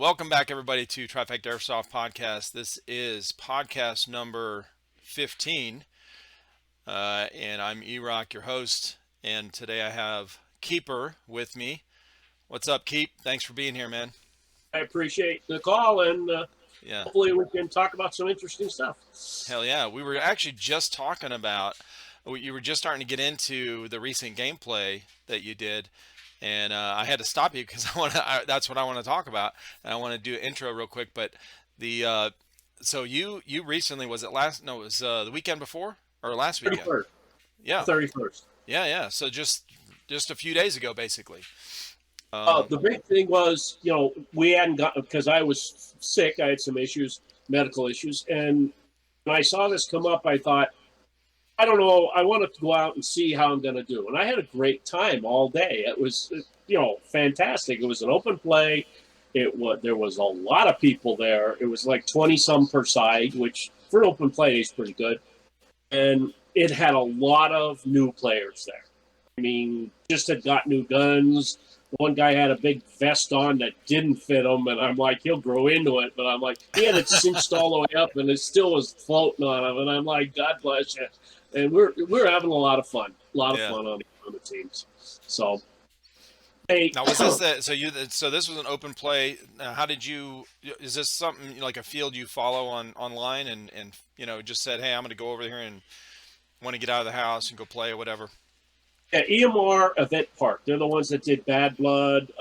Welcome back, everybody, to TriFecta Airsoft Podcast. This is podcast number 15, and I'm E-Rock, your host, and today I have Keeper with me. What's up, Keep? Thanks for being here, man. I appreciate the call, and Yeah, hopefully we can talk about some interesting stuff. hell yeah. We were actually just talking about, you were just starting to get into the recent gameplay that you did, and I had to stop you because that's what I want to talk about, and I want to do an intro real quick, but the so you recently, was it last, no, it was the weekend before or last weekend? 31st. Yeah. 31st. Yeah. So just a few days ago, basically. The big thing was, we hadn't gotten, because I was sick. I had some issues, medical issues. And when I saw this come up, I thought, I don't know, I wanted to go out and see how I'm going to do. And I had a great time all day. It was, fantastic. It was an open play. There was a lot of people there. It was like 20 some per side, which for an open play is pretty good. And it had a lot of new players there. I mean, just had got new guns. One guy had a big vest on that didn't fit him, and I'm like, he'll grow into it. But I'm like, he had it cinched all the way up, and it still was floating on him. And I'm like, God bless you. And we're having a lot of fun, fun on the teams. So, hey, now was this so this was an open play. Now, how did you? Is this something like a field you follow online and just said, hey, I'm going to go over here and want to get out of the house and go play or whatever? Yeah, EMR Event Park. They're the ones that did Bad Blood,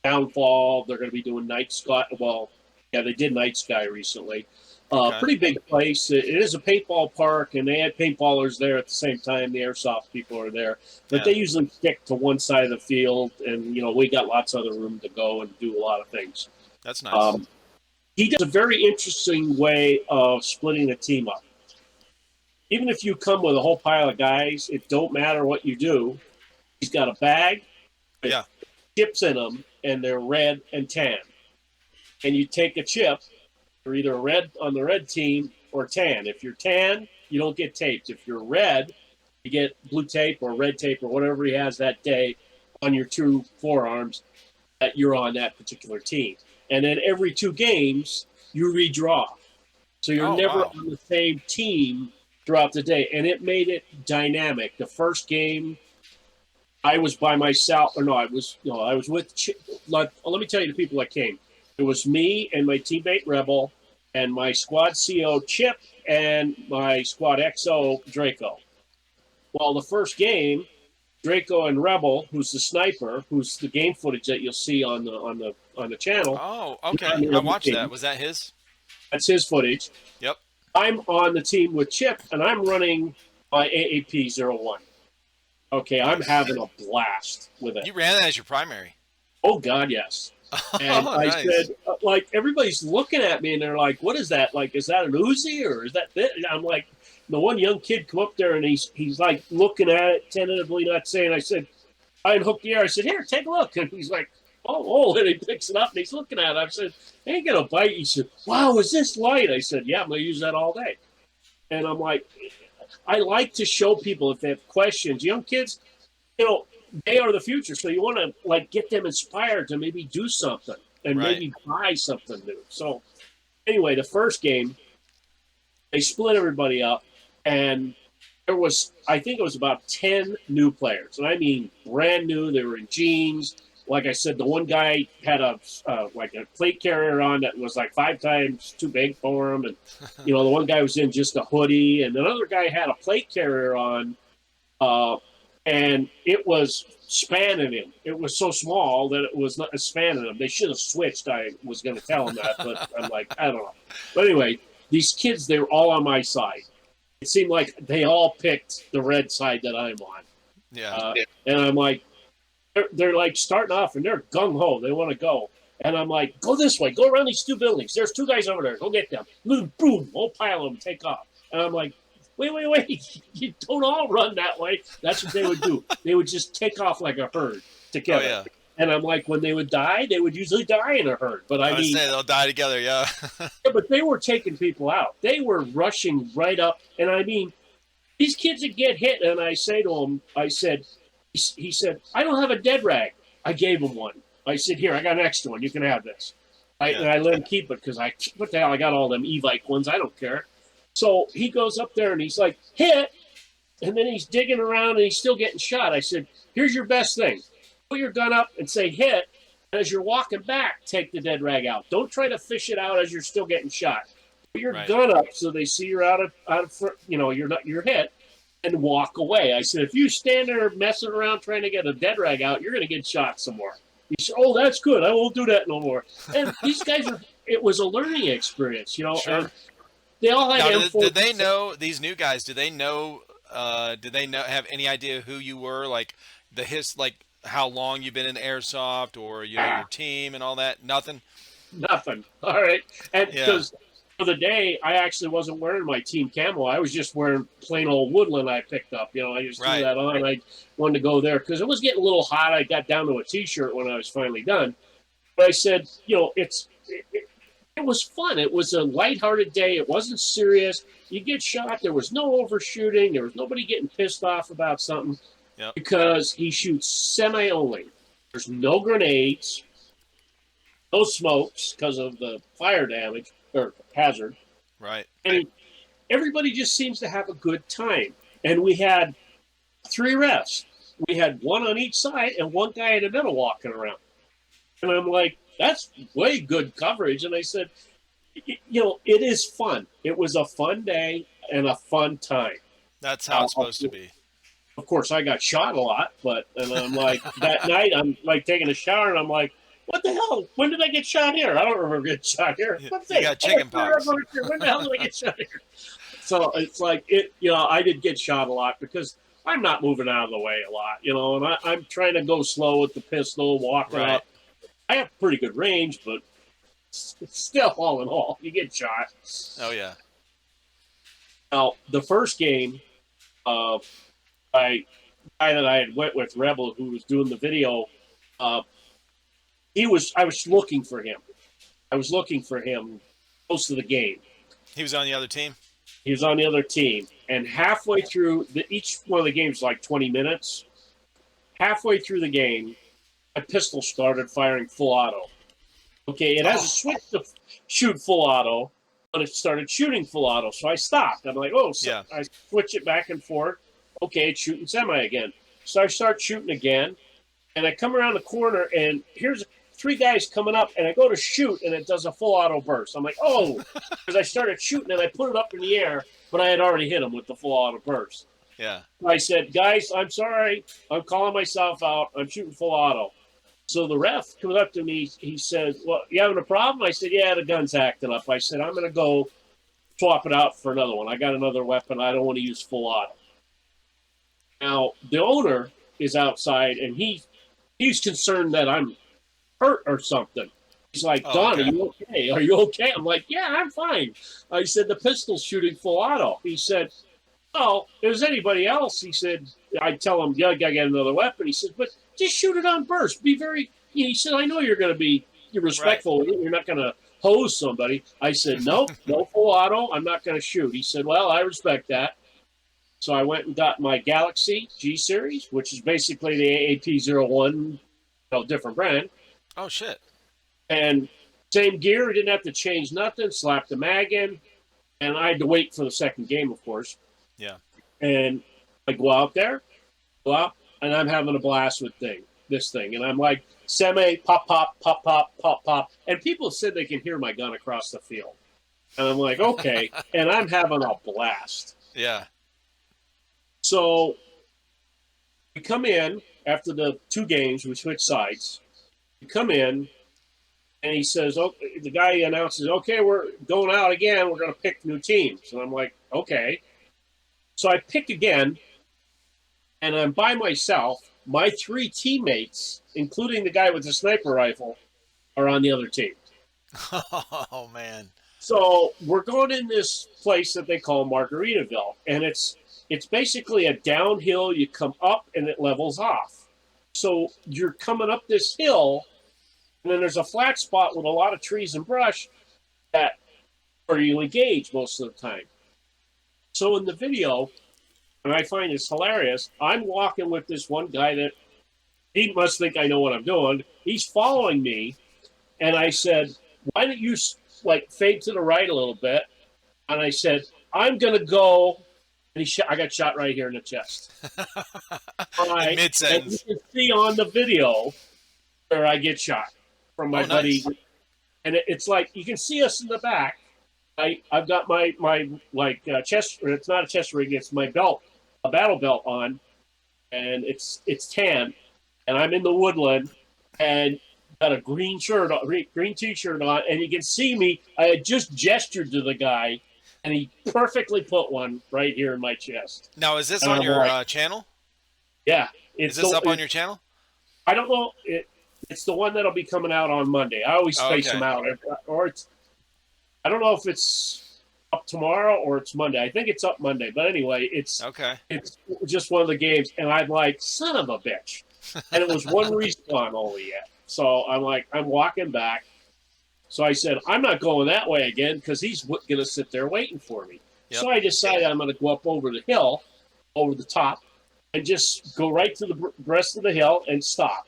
Downfall. They're going to be doing Night Sky. Well, yeah, they did Night Sky recently. Okay. Pretty big place. It is a paintball park, and they had paintballers there at the same time. The Airsoft people are there. But they usually stick to one side of the field, and, we got lots of other room to go and do a lot of things. That's nice. He does a very interesting way of splitting the team up. Even if you come with a whole pile of guys, it don't matter what you do. He's got a bag with chips in them, and they're red and tan. And you take a chip, you're either red on the red team or tan. If you're tan, you don't get taped. If you're red, you get blue tape or red tape or whatever he has that day on your two forearms that you're on that particular team. And then every 2 games, you redraw. So you're never on the same team throughout the day, and it made it dynamic. The first game, I was by myself, or no, I was with. Let me tell you the people that came. It was me and my teammate Rebel, and my squad CO Chip, and my squad XO Draco. Well, the first game, Draco and Rebel, who's the sniper, who's the game footage that you'll see on the channel. Oh, okay. I watched that. Was that his? That's his footage. Yep. I'm on the team with Chip, and I'm running my AAP-01. Okay, I'm having a blast with it. You ran that as your primary? Oh, God, yes. And I said, everybody's looking at me, and they're like, what is that? Like, is that an Uzi, or is that this? I'm like, the one young kid come up there, and he's like looking at it, tentatively not saying. I said, I unhooked the air. I said, here, take a look. And he's like, oh, and he picks it up, and he's looking at it. I said, I ain't going to bite. He said, wow, is this light? I said, yeah, I'm going to use that all day. And I'm like, I like to show people if they have questions. Young kids, they are the future. So you want to, get them inspired to maybe do something and maybe buy something new. So anyway, the first game, they split everybody up, and I think it was about 10 new players. And I mean brand new. They were in jeans. Like I said, the one guy had a plate carrier on that was like 5 times too big for him. And, the one guy was in just a hoodie. And another guy had a plate carrier on, and it was spanning him. It was so small that it was not spanning him. They should have switched. I was going to tell him that, but I'm like, I don't know. But anyway, these kids, they were all on my side. It seemed like they all picked the red side that I'm on. Yeah. And I'm like, they're like starting off, and they're gung-ho. They want to go. And I'm like, go this way. Go around these 2 buildings. There's 2 guys over there. Go get them. Boom, whole pile of them take off. And I'm like, wait. You don't all run that way. That's what they would do. They would just take off like a herd together. Oh, yeah. And I'm like, when they would die, they would usually die in a herd. But I mean, they'll die together, yeah. Yeah, but they were taking people out. They were rushing right up. And I mean, these kids would get hit. And I say to them, he said, I don't have a dead rag. I gave him one. I said, here, I got an extra one. You can have this. Yeah. And I let him keep it because what the hell, I got all them e-bike ones. I don't care. So he goes up there and he's like, hit. And then he's digging around and he's still getting shot. I said, here's your best thing. Put your gun up and say hit. And as you're walking back, take the dead rag out. Don't try to fish it out as you're still getting shot. Put your Right. gun up so they see you're out of you're hit, and walk away. I said, if you stand there messing around trying to get a dead rag out, you're going to get shot some more. He said, oh, that's good. I won't do that no more. And these guys it was a learning experience, Sure. And they all had Now, M4. did they know, these new guys? Did they know? Have any idea who you were? Like like how long you've been in airsoft, or your team and all that? Nothing. Nothing. All right. And Yeah. because for the day, I actually wasn't wearing my team camo. I was just wearing plain old Woodland I picked up. I just threw Right. that on. I wanted to go there because it was getting a little hot. I got down to a T-shirt when I was finally done. But I said, it was fun. It was a lighthearted day. It wasn't serious. You get shot. There was no overshooting. There was nobody getting pissed off about something Yep. because he shoots semi only. There's no grenades, no smokes because of the fire damage or hazard. Right. And everybody just seems to have a good time. And we had 3 refs. We had one on each side and one guy in the middle walking around. And I'm like, that's way good coverage. And I said, it is fun. It was a fun day and a fun time. That's how it's supposed to be. Of course, I got shot a lot, and I'm like, that night, I'm like taking a shower and I'm like, what the hell? When did I get shot here? I don't remember getting shot here. You got chicken pox. When the hell did I get shot here? So it's like, I did get shot a lot because I'm not moving out of the way a lot, and I'm trying to go slow with the pistol, walking Right. up. I have pretty good range, but still, all in all, you get shot. Oh yeah. Now, the first game, guy that I had went with, Rebel, who was doing the video, I was looking for him. I was looking for him most of the game. He was on the other team. He was on the other team, and halfway through each one of the games, like 20 minutes. Halfway through the game, my pistol started firing full auto. Okay, it has a switch to shoot full auto, but it started shooting full auto, so I stopped. I'm like, Yeah. I switch it back and forth. Okay, it's shooting semi again. So I start shooting again, and I come around the corner, and here's 3 guys coming up, and I go to shoot, and it does a full auto burst. I'm like, oh, because I started shooting, and I put it up in the air, but I had already hit him with the full auto burst. Yeah. I said, guys, I'm sorry. I'm calling myself out. I'm shooting full auto. So the ref comes up to me. He said, well, you having a problem? I said, yeah, the gun's acting up. I said, I'm going to go swap it out for another one. I got another weapon. I don't want to use full auto. Now, the owner is outside, and he's concerned that I'm hurt or something. He's like, Don, okay. Are you okay? Are you okay? I'm like, yeah, I'm fine. I said, the pistol's shooting full auto. He said, oh, if there's anybody else, he said, I tell him, yeah, I got to get another weapon. He said, but just shoot it on burst. Be very, he said, I know you're going to be respectful. Right. You're not going to hose somebody. I said, nope, no full auto. I'm not going to shoot. He said, well, I respect that. So I went and got my Galaxy G Series, which is basically the AAP-01, different brand. Oh, shit. And same gear. Didn't have to change nothing. Slapped the mag in. And I had to wait for the second game, of course. Yeah. And I go out there, and I'm having a blast with this thing. And I'm like, semi, pop, pop, pop, pop, pop, pop. And people said they can hear my gun across the field. And I'm like, okay. And I'm having a blast. Yeah. So we come in after the 2 games, we switch sides. We come in, and he says, okay, the guy announces, okay, we're going out again. We're going to pick new teams. And I'm like, okay. So I pick again, and I'm by myself. My 3 teammates, including the guy with the sniper rifle, are on the other team. Oh, man. So we're going in this place that they call Margaritaville, and it's basically a downhill. You come up, and it levels off. So you're coming up this hill, and then there's a flat spot with a lot of trees and brush where you engage most of the time. So in the video, and I find this hilarious, I'm walking with this one guy that he must think I know what I'm doing. He's following me, and I said, why don't you like fade to the right a little bit? And I said, I'm going to go. And I got shot right here in the chest. All In right. mid And you sentence. can see on the video where I get shot from my Oh, buddy. nice. And it's like, you can see us in the back. I've got my like chest, it's not a chest rig, it's my belt, a battle belt on. And it's tan. And I'm in the woodland. And got a green shirt, green T-shirt on, and you can see me. I had just gestured to the guy, and he perfectly put one right here in my chest. Now, is this And on I'm your like, channel? yeah, Is this up on your channel? I don't know. It's the one that'll be coming out on Monday. I always Oh, space okay. them out, or I don't know if it's up tomorrow or it's Monday. I think it's up Monday, but anyway, Okay. it's just one of the games, and I'm like, son of a bitch, and it was one respawn only yet. So I'm like, I'm walking back. So I said, I'm not going that way again because he's going to sit there waiting for me. Yep. So I decided I'm going to go up over the hill, over the top, and just go right to the breast of the hill and stop.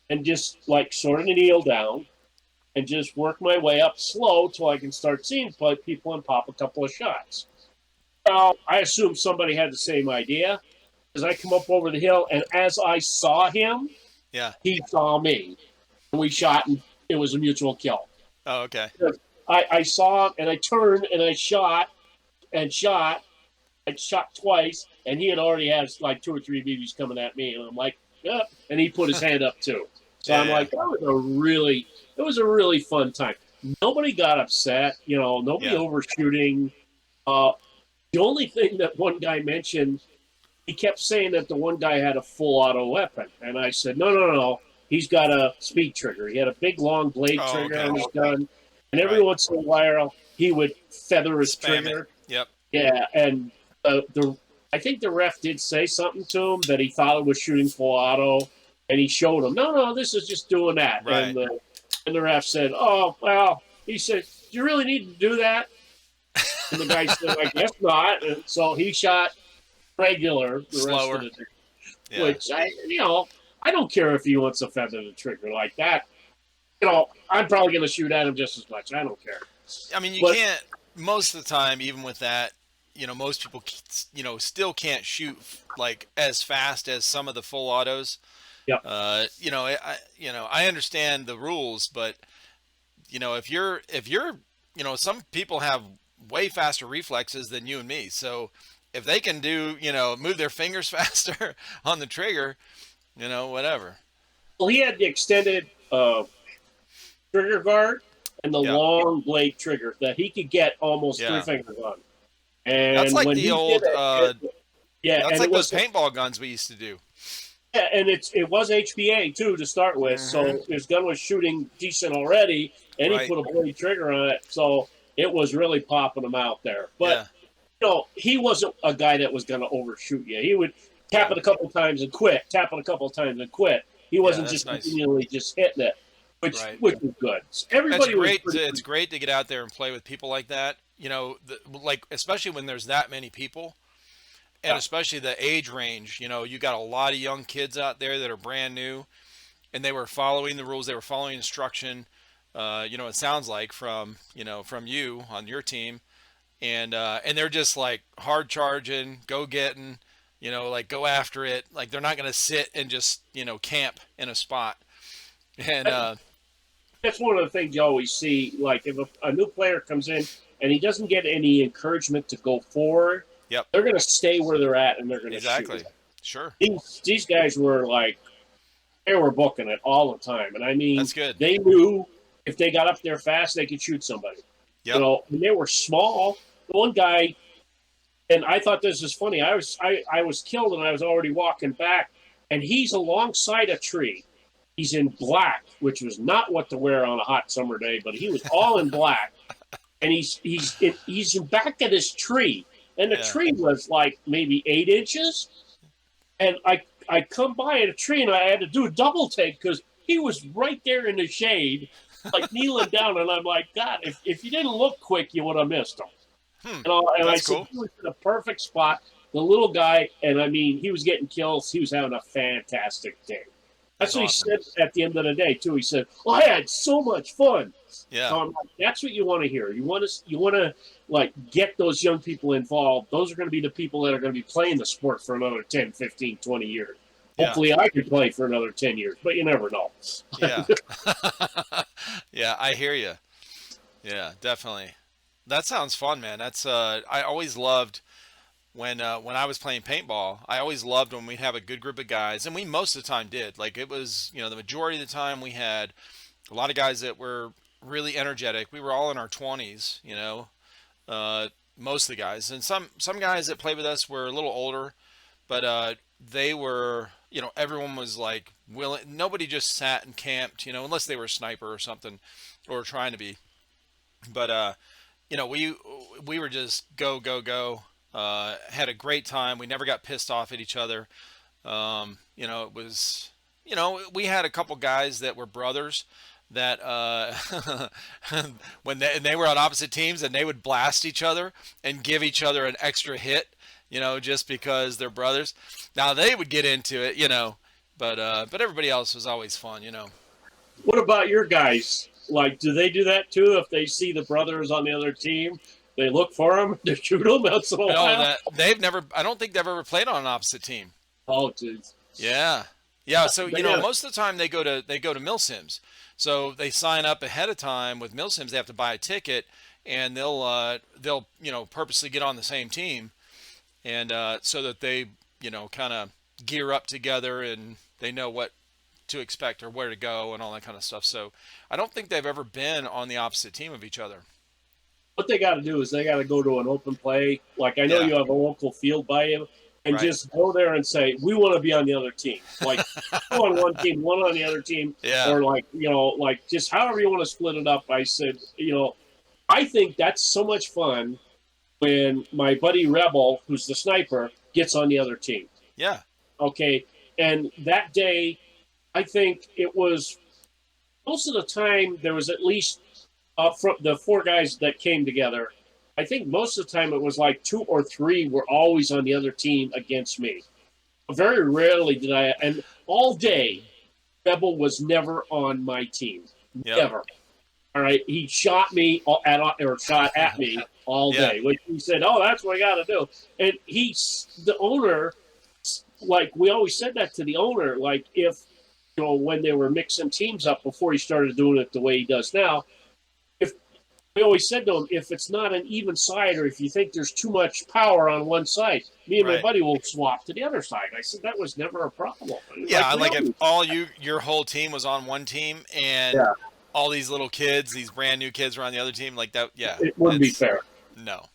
And just like sort of kneel down and just work my way up slow till I can start seeing people and pop a couple of shots. Well, I assume somebody had the same idea because I come up over the hill, and as I saw him, Yeah. he saw me. And we shot, and it was a mutual kill. Oh, okay. I saw him, and I turned, and I shot, and shot. I shot twice, and he had already had like 2 or 3 BBs coming at me, and I'm like, yeah. And he put his hand up too. So I'm like, it was a really fun time. Nobody got upset, nobody overshooting. The only thing that one guy mentioned, he kept saying that the one guy had a full auto weapon, and I said, no. He's got a speed trigger. He had a big, long blade trigger on his gun. And every once in a while, he would feather his trigger. Yep. Yeah, and I think the ref did say something to him that he thought it was shooting full auto. And he showed him, no, this is just doing that. Right. And the ref said, oh, well, he said, do you really need to do that? And the guy said, I guess not. And so he shot regular the Slower. rest of the day. Yeah. Which, I don't care if he wants to feather the trigger like that. I'm probably going to shoot at him just as much. I don't care. I mean, you can't, most of the time, even with that, most people, still can't shoot like as fast as some of the full autos. Yep. I understand the rules, but if you're, some people have way faster reflexes than you and me. So if they can do, move their fingers faster on the trigger, whatever. Well, he had the extended trigger guard and the long blade trigger that he could get almost 3 fingers on. And that's like when the old, that's like those paintball guns we used to do. Yeah, and it was HPA too to start with, so his gun was shooting decent already, and he put a blade trigger on it, so it was really popping him out there. But he wasn't a guy that was going to overshoot you. He would tap it a couple times and quit, tap it a couple times and quit. He wasn't just continually just hitting it, which was good. Everybody it's great to get out there and play with people like that. Like especially when there's that many people. And especially the age range, you got a lot of young kids out there that are brand new, and they were following the rules. They were following instruction. It sounds like from you on your team, and they're just like hard charging, go getting, like go after it. Like they're not going to sit and just camp in a spot. And that's one of the things you always see. Like if a new player comes in and he doesn't get any encouragement to go forward. Yep. They're going to stay where they're at, and they're going to shoot. Sure. These guys were like, they were booking it all the time. And I mean, that's good. They knew if they got up there fast, they could shoot somebody. Yep. And they were small. The one guy, and I thought this was funny. I was killed, and I was already walking back, and he's alongside a tree. He's in black, which was not what to wear on a hot summer day, but he was all in black. And he's in back of this tree. And the tree was like maybe 8 inches. And I come by at a tree, and I had to do a double take because he was right there in the shade, like kneeling down. And I'm like, God, if you didn't look quick, you would have missed him. And I said, he was in a perfect spot. The little guy, and I mean, he was getting kills. He was having a fantastic day. That's what awesome. He said at the end of the day, too. He said, I had so much fun. Yeah. So I'm like, that's what you want to hear. You want to like get those young people involved. Those are going to be the people that are going to be playing the sport for another 10, 15, 20 years. Yeah. Hopefully I could play for another 10 years, but you never know. Yeah. Yeah, I hear you. Yeah, definitely. That sounds fun, man. That's I always loved when I was playing paintball. I always loved when we'd have a good group of guys, and we most of the time did. Like it was, the majority of the time we had a lot of guys that were really energetic. We were all in our 20s, uh, most of the guys, and some guys that played with us were a little older, but they were, everyone was like willing. Nobody just sat and camped, unless they were a sniper or something, or trying to be. But we were just go go go. Had a great time. We never got pissed off at each other. It was, we had a couple guys that were brothers that when they were on opposite teams, and they would blast each other and give each other an extra hit, just because they're brothers. Now they would get into it, but everybody else was always fun. What about your guys? Like, do they do that too? If they see the brothers on the other team, they look for them to shoot them once in a while? That they've never. I don't think they've ever played on an opposite team. Oh, dude. Yeah, yeah. So most of the time they go to MilSims. So they sign up ahead of time with MilSims. They have to buy a ticket, and they'll purposely get on the same team, and so that they kind of gear up together and they know what to expect or where to go and all that kind of stuff. So I don't think they've ever been on the opposite team of each other. What they got to do is they got to go to an open play. Like, I know you have a local field by you, and just go there and say, we want to be on the other team. Like, go on one team, one on the other team. Or like just however you want to split it up. I said, I think that's so much fun when my buddy Rebel, who's the sniper, gets on the other team. Yeah. Okay. And that day, I think it was most of the time there was at least from the four guys that came together. I think most of the time it was like 2 or 3 were always on the other team against me. Very rarely did I, and all day, Rebel was never on my team. Never. All right. He shot me shot at me all day, which he said, oh, that's what I got to do. And the owner, like, we always said that to the owner, like, if, when they were mixing teams up before he started doing it the way he does now, we always said to him, if it's not an even side, or if you think there's too much power on one side, me and my buddy will swap to the other side. I said that was never a problem. Yeah, like if your whole team was on one team, and all these little kids, these brand new kids, were on the other team, like that. Yeah, it wouldn't be fair. No.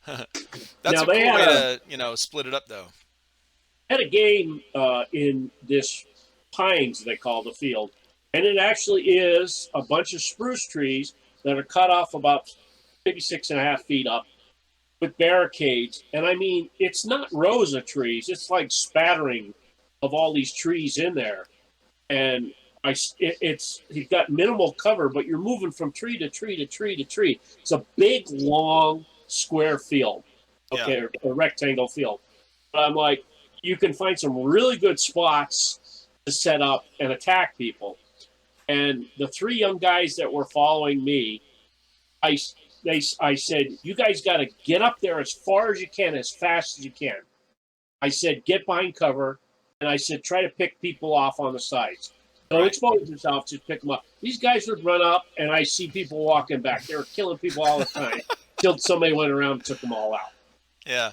That's a cool way to split it up, though. Had a game in this Pines, they call the field, and it actually is a bunch of spruce trees that are cut off about maybe 6.5 feet up with barricades. And I mean, it's not rows of trees. It's like spattering of all these trees in there. And you've got minimal cover, but you're moving from tree to tree to tree to tree. It's a big, long, square field, or a rectangle field. But I'm like, you can find some really good spots to set up and attack people. And the 3 young guys that were following me, I said, you guys got to get up there as far as you can, as fast as you can. I said, get behind cover. And I said, try to pick people off on the sides. Don't expose yourself, just pick them up. These guys would run up, and I see people walking back. They were killing people all the time. Till somebody went around and took them all out. Yeah.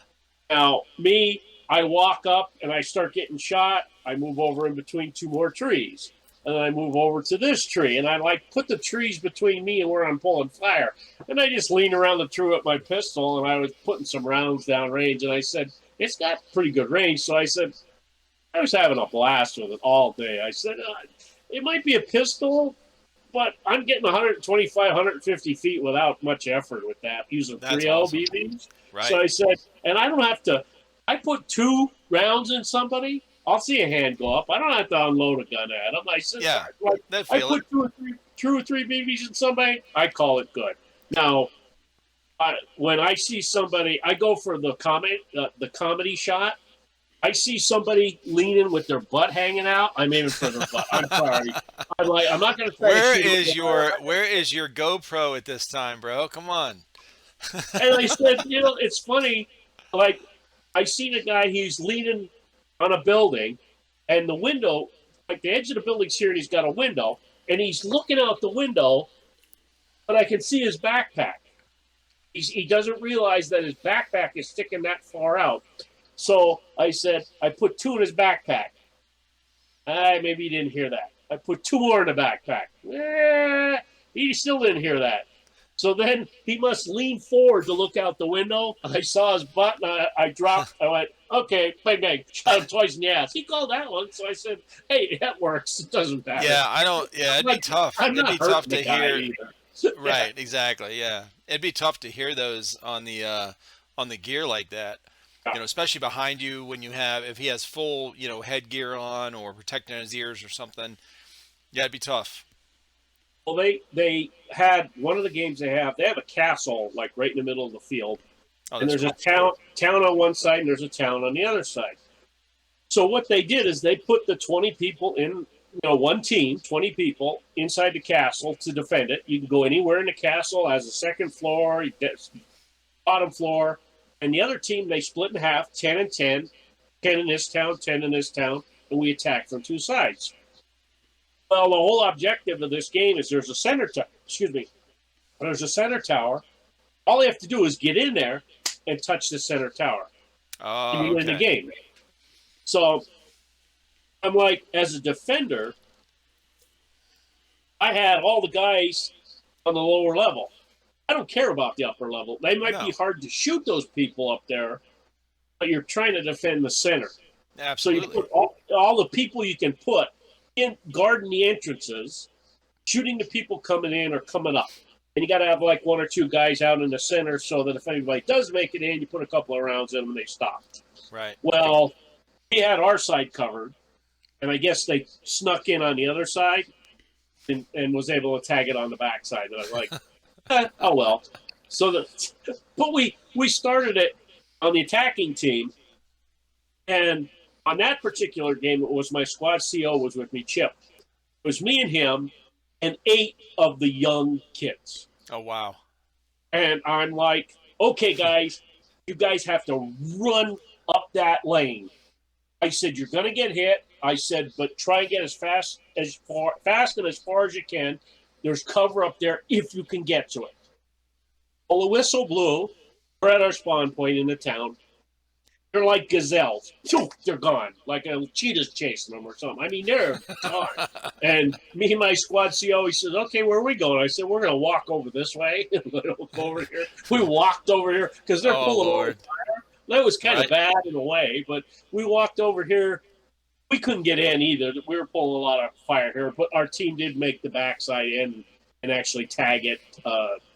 Now, me, I walk up, and I start getting shot. I move over in between 2 more trees. And then I move over to this tree, and I put the trees between me and where I'm pulling fire. And I just lean around the tree with my pistol, and I was putting some rounds down range. And I said, it's got pretty good range. So I said, I was having a blast with it all day. I said, it might be a pistol, but I'm getting 125, 150 feet without much effort with that, using 3.0 awesome. BBs. Right. So I said, and I don't have to, I put 2 rounds in somebody, I'll see a hand go up. I don't have to unload a gun at them. I said, I put 2 or 3 BBs in somebody, I call it good. Now, when I see somebody, I go for the comedy shot. I see somebody leaning with their butt hanging out. I'm aiming for their butt. I'm sorry. I'm like, I'm not going to try to Where shoot them in is the eye. your GoPro at this time, bro? Come on. And I said, it's funny. Like, I seen a guy, he's leaning on a building, and the window, like the edge of the building's here, and he's got a window, and he's looking out the window, but I can see his backpack. He doesn't realize that his backpack is sticking that far out. So I said, I put 2 in his backpack. Maybe he didn't hear that. I put 2 more in the backpack. He still didn't hear that. So then he must lean forward to look out the window. I saw his butt, and I dropped. I went, okay, bang, bang, shot him twice in the ass. He called that one, so I said, hey, that works. It doesn't matter. Yeah, I don't. Yeah, it'd be tough. It'd be tough to hear. Either. Right, exactly. Yeah, it'd be tough to hear those on the gear like that. Especially behind you when if he has full, headgear on or protecting his ears or something. Yeah, it'd be tough. Well, they had one of the games they have a castle like right in the middle of the field. And there's a town on one side and there's a town on the other side. So what they did is they put the 20 people in, one team, 20 people inside the castle to defend it. You can go anywhere in the castle, has a second floor, bottom floor. And the other team, they split in half, 10 and 10, 10 in this town, 10 in this town, and we attack from 2 sides. Well, the whole objective of this game is there's a center there's a center tower. All you have to do is get in there and touch the center tower. Oh, and you win the game. So I'm like, as a defender, I had all the guys on the lower level. I don't care about the upper level. They might be hard to shoot those people up there, but you're trying to defend the center. Absolutely. So you put all the people you can put in guarding the entrances, shooting the people coming in or coming up. And you got to have like 1 or 2 guys out in the center so that if anybody does make it in, you put a couple of rounds in them and they stop. Right. Well, we had our side covered, and I guess they snuck in on the other side and was able to tag it on the backside. And I was like, oh well. But we started it on the attacking team, and on that particular game, it was my squad CO was with me, Chip. It was me and him and 8 of the young kids. Oh, wow. And I'm like, okay, guys, you guys have to run up that lane. I said, you're going to get hit. I said, but try and get as fast and as far as you can. There's cover up there if you can get to it. Well, the whistle blew. We're at our spawn point in the town. They're like gazelles. They're gone. Like a cheetah's chasing them or something. I mean, they're gone. And me and my squad CO, he says, okay, where are we going? I said, we're going to walk over this way. Over here. We walked over here because they're pulling over fire. That was kind of bad in a way, but we walked over here. We couldn't get in either. We were pulling a lot of fire here, but our team did make the backside in and actually tag it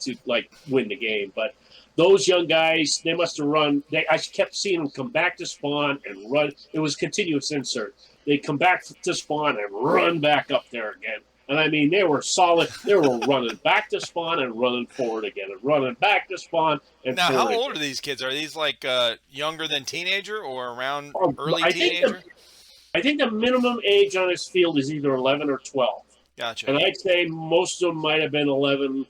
to like win the game. But those young guys, they must have run. I kept seeing them come back to spawn and run. It was continuous insert. They come back to spawn and run back up there again. And I mean, they were solid. They were running back to spawn and running forward again, and running back to spawn and now, forward. How old are these kids? Are these like younger than teenager or around early I teenager? I think the minimum age on this field is either 11 or 12. Gotcha. And I'd say most of them might have been 11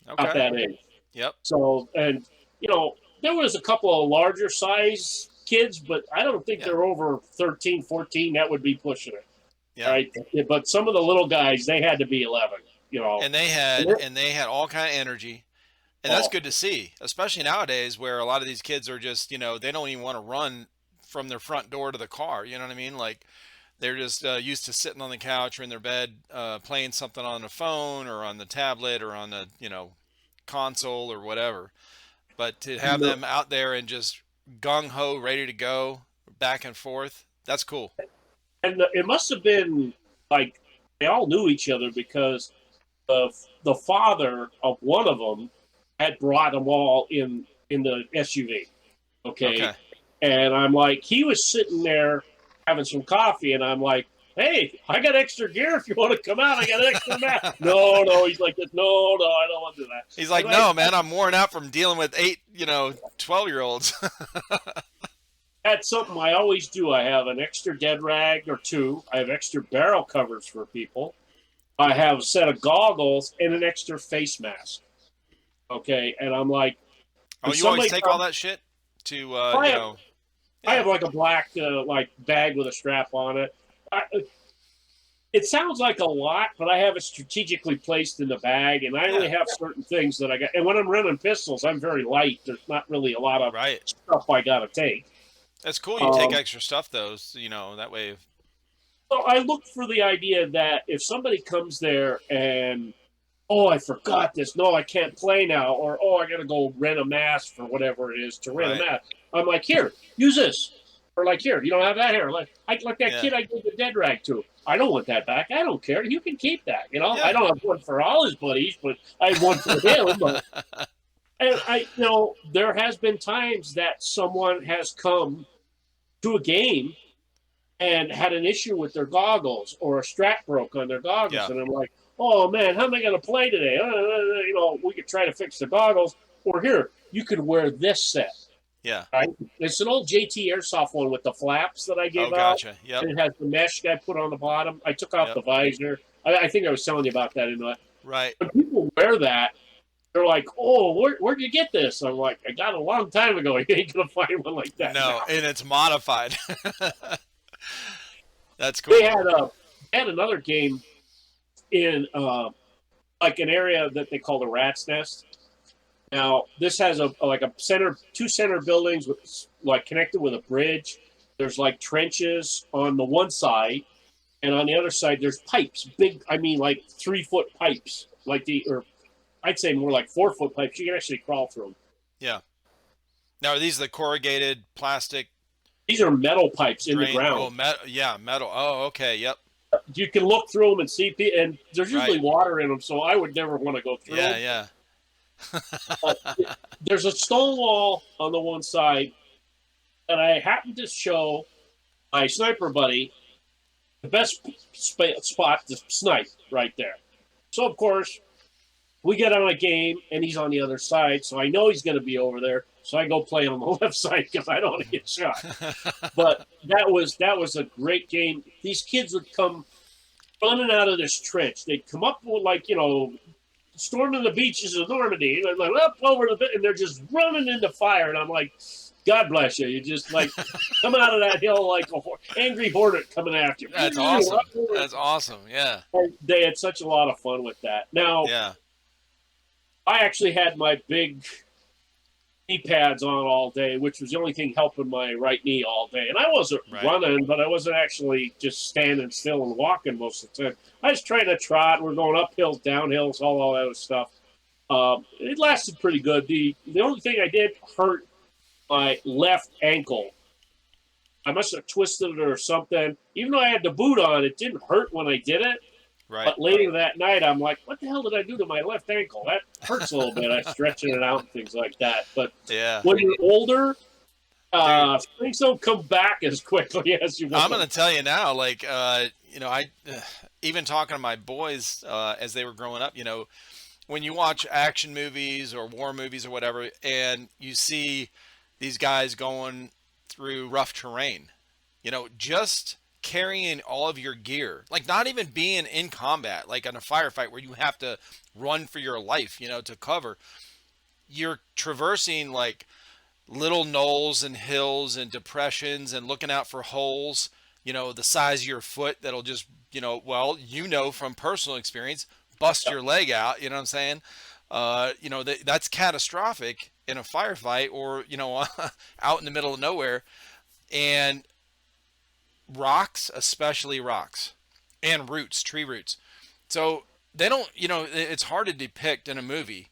at that age. Yep. So, and, there was a couple of larger size kids, but I don't think they're over 13, 14. That would be pushing it. Yeah. Right. But some of the little guys, they had to be 11, And they had all kind of energy. And that's good to see, especially nowadays where a lot of these kids are just, they don't even want to run from their front door to the car. You know what I mean? Like they're just used to sitting on the couch or in their bed, playing something on the phone or on the tablet or on the, console or whatever. But to have them out there and just gung-ho, ready to go, back and forth, that's cool. And it must have been like they all knew each other because the father of one of them had brought them all in the SUV. Okay. And I'm like, he was sitting there having some coffee, and I'm like, hey, I got extra gear if you want to come out. I got extra map. No. He's like, no, I don't want to do that. He's like, no, man, I'm worn out from dealing with 8, 12-year-olds. That's something I always do. I have an extra dead rag or two. I have extra barrel covers for people. I have a set of goggles and an extra face mask. Okay, and I'm like, Oh, if you always somebody take all comes, that shit to I have I yeah, have like a black like bag with a strap on it. It sounds like a lot, but I have it strategically placed in the bag, and I only yeah, have certain things that I got. And when I'm running pistols, I'm very light. There's not really a lot of right. stuff I got to take. That's cool. You take Um, extra stuff though, that way. so I look for the idea that if somebody comes there and oh, I forgot this. No, I can't play now. Or, oh, I got to go rent a mask for whatever it is to rent a Right. mask. I'm like, here, use this. Or like, here, you don't have that here. Like that Yeah. kid I gave the dead rag to. I don't want that back. I don't care. You can keep that. I Yeah. don't have one for all his buddies, but I have one for him. But, and there has been times that someone has come to a game and had an issue with their goggles or a strap broke on their goggles. Yeah. And I'm like, oh man, how am I going to play today? We could try to fix the goggles. Or here, you could wear this set. Yeah. Right? It's an old JT Airsoft one with the flaps that I Oh, gave out. gotcha. Yep. And it has the mesh I put on the bottom. I took off Yep. the visor. I think I was telling you about that. Right. When people wear that, they're like, oh, where'd you get this? I'm like, I got it a long time ago. You ain't going to find one like that No, now. and it's modified. That's They cool. had another game in like an area that they call the Rat's Nest. Now this has two center buildings with like connected with a bridge. There's like trenches on the one side, and on the other side there's pipes, big. I mean, like 3 foot pipes, or I'd say more like 4 foot pipes. You can actually crawl through them. Yeah. Now, are these the corrugated plastic These are metal pipes in the drain? Oh, ground. metal. Yeah, metal. Oh, okay. Yep. You can look through them and see, and there's Right. usually water in them, so I would never want to go through Yeah, them. yeah. Uh, there's a stone wall on the one side, and I happened to show my sniper buddy the best spot to snipe right there. So, of course, we get on a game, and he's on the other side, so I know he's going to be over there. So I go play on the left side because I don't want to get shot. But that was a great game. These kids would come running out of this trench. They'd come up with storming the beaches of Normandy, and they're like up over the bit, and they're just running into fire. And I'm like, God bless you. You just like come out of that hill like an angry hornet coming after you. That's awesome. That's awesome. Yeah. And they had such a lot of fun with that. Now, Yeah. I actually had my big knee pads on all day, which was the only thing helping my right knee all day. And I wasn't Right. running, but I wasn't actually just standing still and walking most of the time. I was trying to trot. We're going up hills, down hills, all that other stuff. It lasted pretty good. The only thing I did hurt my left ankle. I must have twisted it or something. Even though I had the boot on, it didn't hurt when I did it. Right. But later that night, I'm like, what the hell did I do to my left ankle? That hurts a little bit. I'm stretching it out and things like that. But Yeah. when you're older, things don't come back as quickly as you want. I'm gonna tell you now, like, I even talking to my boys as they were growing up, when you watch action movies or war movies or whatever, and you see these guys going through rough terrain, just carrying all of your gear, like not even being in combat, like in a firefight where you have to run for your life, to cover, you're traversing like little knolls and hills and depressions and looking out for holes, the size of your foot that'll just, from personal experience, bust your leg out. You know what I'm saying? That's catastrophic in a firefight or, out in the middle of nowhere. And rocks, especially rocks and roots, tree roots. So they don't, it's hard to depict in a movie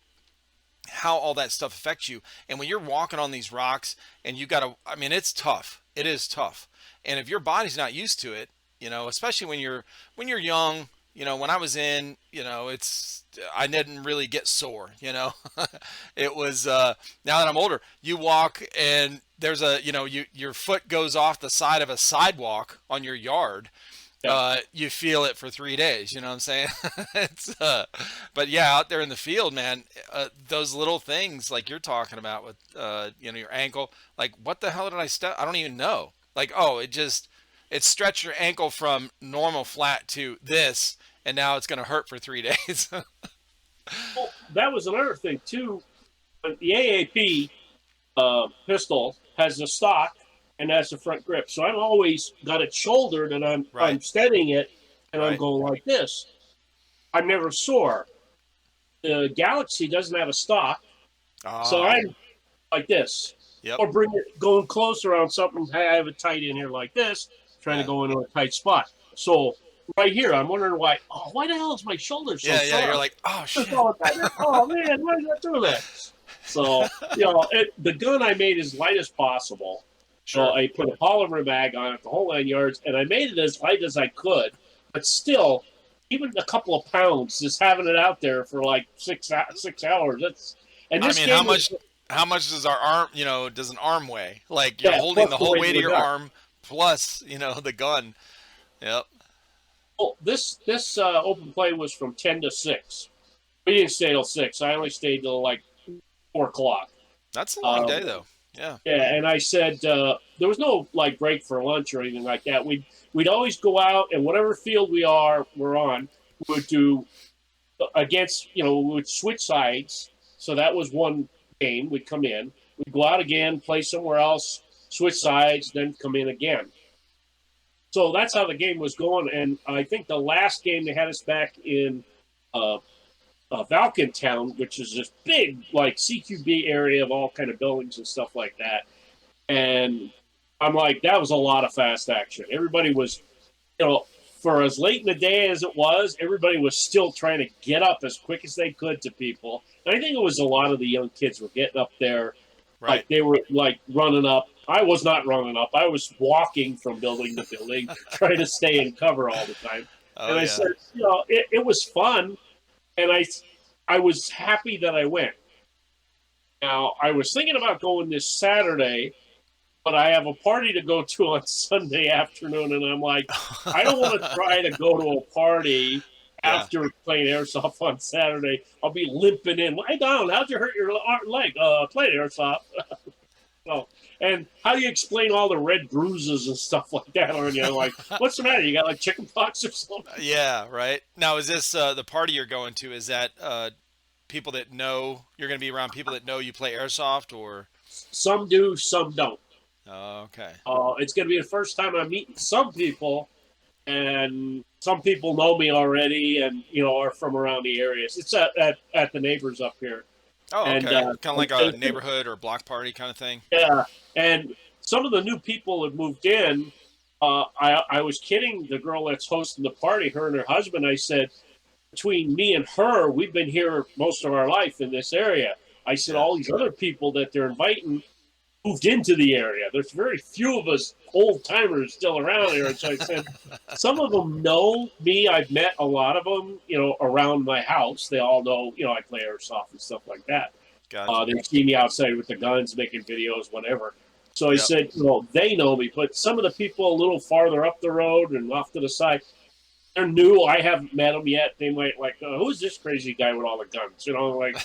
how all that stuff affects you. And when you're walking on these rocks and it's tough. It is tough. And if your body's not used to it, especially when you're young, when I was in, I didn't really get sore, it was, now that I'm older, you walk and there's your foot goes off the side of a sidewalk on your yard Yeah. you feel it for 3 days. You know what I'm saying? it's but yeah, out there in the field, man, those little things like you're talking about with your ankle, like what the hell did I step? I don't even know. Like, oh, it stretched your ankle from normal flat to this, and now it's gonna hurt for 3 days. Well, that was another thing too. The AAP pistol has the stock and has the front grip, so I'm always got it shouldered, and I'm Right, steadying it, and I'm right. going like this. I'm never sore. The Galaxy doesn't have a stock, so Ah, I'm like this, yep, or bring it going closer on something. Hey, I have it tight in here like this, trying to yeah, go into a tight spot. So right here, I'm wondering why. Oh, why the hell is my shoulder so yeah, yeah. You're sore? like, oh Just shit. all that. Oh man, why did I do that? So the gun I made as light as possible. So Sure. I put a polymer bag on it, the whole 9 yards, and I made it as light as I could. But still, even a couple of pounds, just having it out there for like 6 hours. That's and I this mean, game was how much does our arm, does an arm weigh? Like you're yeah, holding plus the the whole weight weight of of the your gun. arm plus, the gun. Yep. Well, this open play was from 10 to 6. We didn't stay till 6. I only stayed till like 4 o'clock. That's a long Um, day though. Yeah. Yeah, and I said there was no like break for lunch or anything like that. We'd always go out, and whatever field we're on, we would do against we would switch sides. So that was one game. We'd come in, we'd go out again, play somewhere else, switch sides, then come in again. So that's how the game was going. And I think the last game they had us back in uh, Valken Town, which is this big like CQB area of all kind of buildings and stuff like that. And I'm like, that was a lot of fast action. Everybody was, for as late in the day as it was, everybody was still trying to get up as quick as they could to people. And I think it was a lot of the young kids were getting up there, Right. like they were like running up. I was not running up. I was walking from building to building, trying to stay in cover all the time. Oh And I yeah. said, it was fun, and I was happy that I went. Now I was thinking about going this Saturday, but I have a party to go to on Sunday afternoon, and I'm like, I don't want to try to go to a party Yeah. after playing airsoft on Saturday. I'll be limping in. Lie down. How'd you hurt your leg? Playing airsoft. So, and how do you explain all the red bruises and stuff like that on you? Like, what's the matter? You got like chicken pox or something? Yeah, right. Now is this the party you're going to? Is that people that know you're going to be around people that know you play airsoft or Some do, some don't. okay. It's going to be the first time I'm meeting some people, and some people know me already, and are from around the areas. It's at the neighbors up here, Oh, and okay. Kind of like a neighborhood or block party kind of thing. yeah, and some of the new people have moved in. I was kidding the girl that's hosting the party, her and her husband. I said, between me and her, we've been here most of our life in this area. I said, Yeah. all these other people that they're inviting moved into the area. There's very few of us old timers still around here. And so I said, some of them know me. I've met a lot of them, around my house. They all know, I play airsoft and stuff like that. Gotcha. They see me outside with the guns, making videos, whatever. So I Yep. said, they know me, but some of the people a little farther up the road and off to the side, they're new. I haven't met them yet. They might like, who's this crazy guy with all the guns? Like,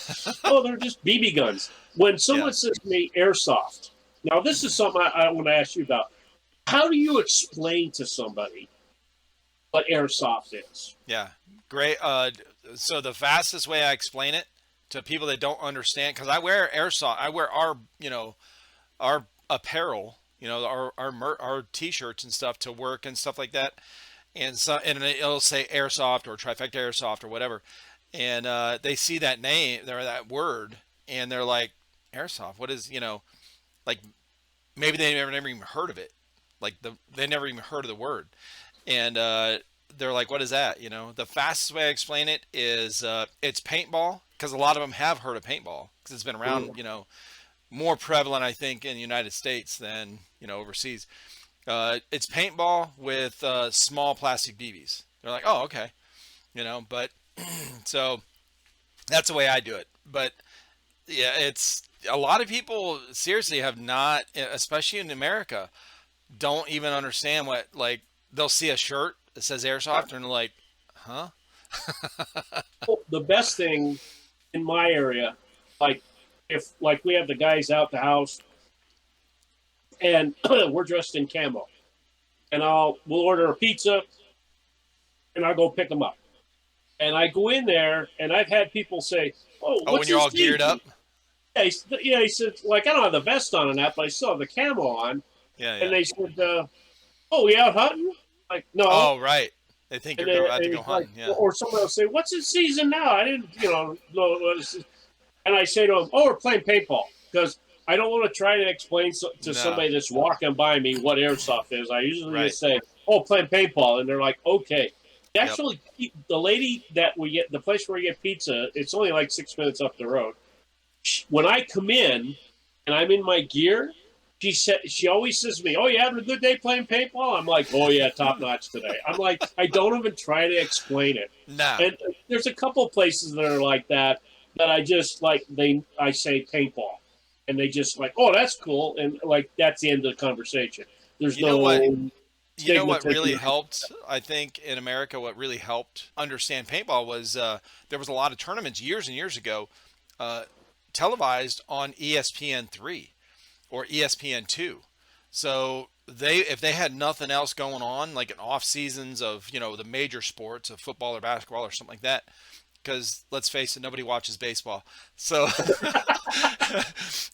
oh, they're just BB guns. When Yeah. someone says to me, airsoft, now this is something I want to ask you about. How do you explain to somebody what airsoft is? Yeah. Great. So the fastest way I explain it to people that don't understand, because I wear airsoft, I wear our apparel, our t-shirts and stuff to work and stuff like that. And it'll say airsoft or trifecta airsoft or whatever, and they see that name or that word, and they're like, airsoft, what is, like maybe they never even heard of it, like they never even heard of the word, and they're like, what is that? The fastest way I explain it is it's paintball, because a lot of them have heard of paintball because it's been around, more prevalent, I think, in the United States than overseas. It's paintball with small plastic BBs. They're like, oh, okay, but so that's the way I do it. But yeah, it's a lot of people seriously have not, especially in America, don't even understand what, like, they'll see a shirt It says Airsoft, and they're like, huh? The best thing in my area, like if like we have the guys out the house and we're dressed in camo, and we'll order a pizza, and I'll go pick them up, and I go in there, and I've had people say, "Oh, Oh, when what's you're this all geared season?" up. Yeah, he said, like I don't have the vest on and that, but I still have the camo on, Yeah, and yeah. they said, "Oh, we out hunting?" Like, no. Oh, right. They think And you're then about to and go it's like, hunting. Yeah. or someone will say, "What's the season now?" I didn't, know what this is. And I say to them, "Oh, we're playing paintball," because I don't want to try to explain to No. somebody that's walking by me what airsoft is. I usually Right. just say, "Oh, playing paintball," and they're like, "Okay." Yep. Actually, the lady that we get, the place where we get pizza, it's only like 6 minutes up the road. When I come in and I'm in my gear, she always says to me, "Oh, you having a good day playing paintball?" I'm like, "Oh yeah, top notch today." I'm like, I don't even try to explain it. No. And there's a couple of places that are like that I just like I say paintball, and they just like, "Oh, that's cool," and like that's the end of the conversation. There's You know what? no You know what really stigmatization. helped? I think in America, what really helped understand paintball was there was a lot of tournaments years and years ago, uh, televised on ESPN 3 or ESPN 2. So if they had nothing else going on, like an off seasons of the major sports of football or basketball or something like that, because let's face it, nobody watches baseball. So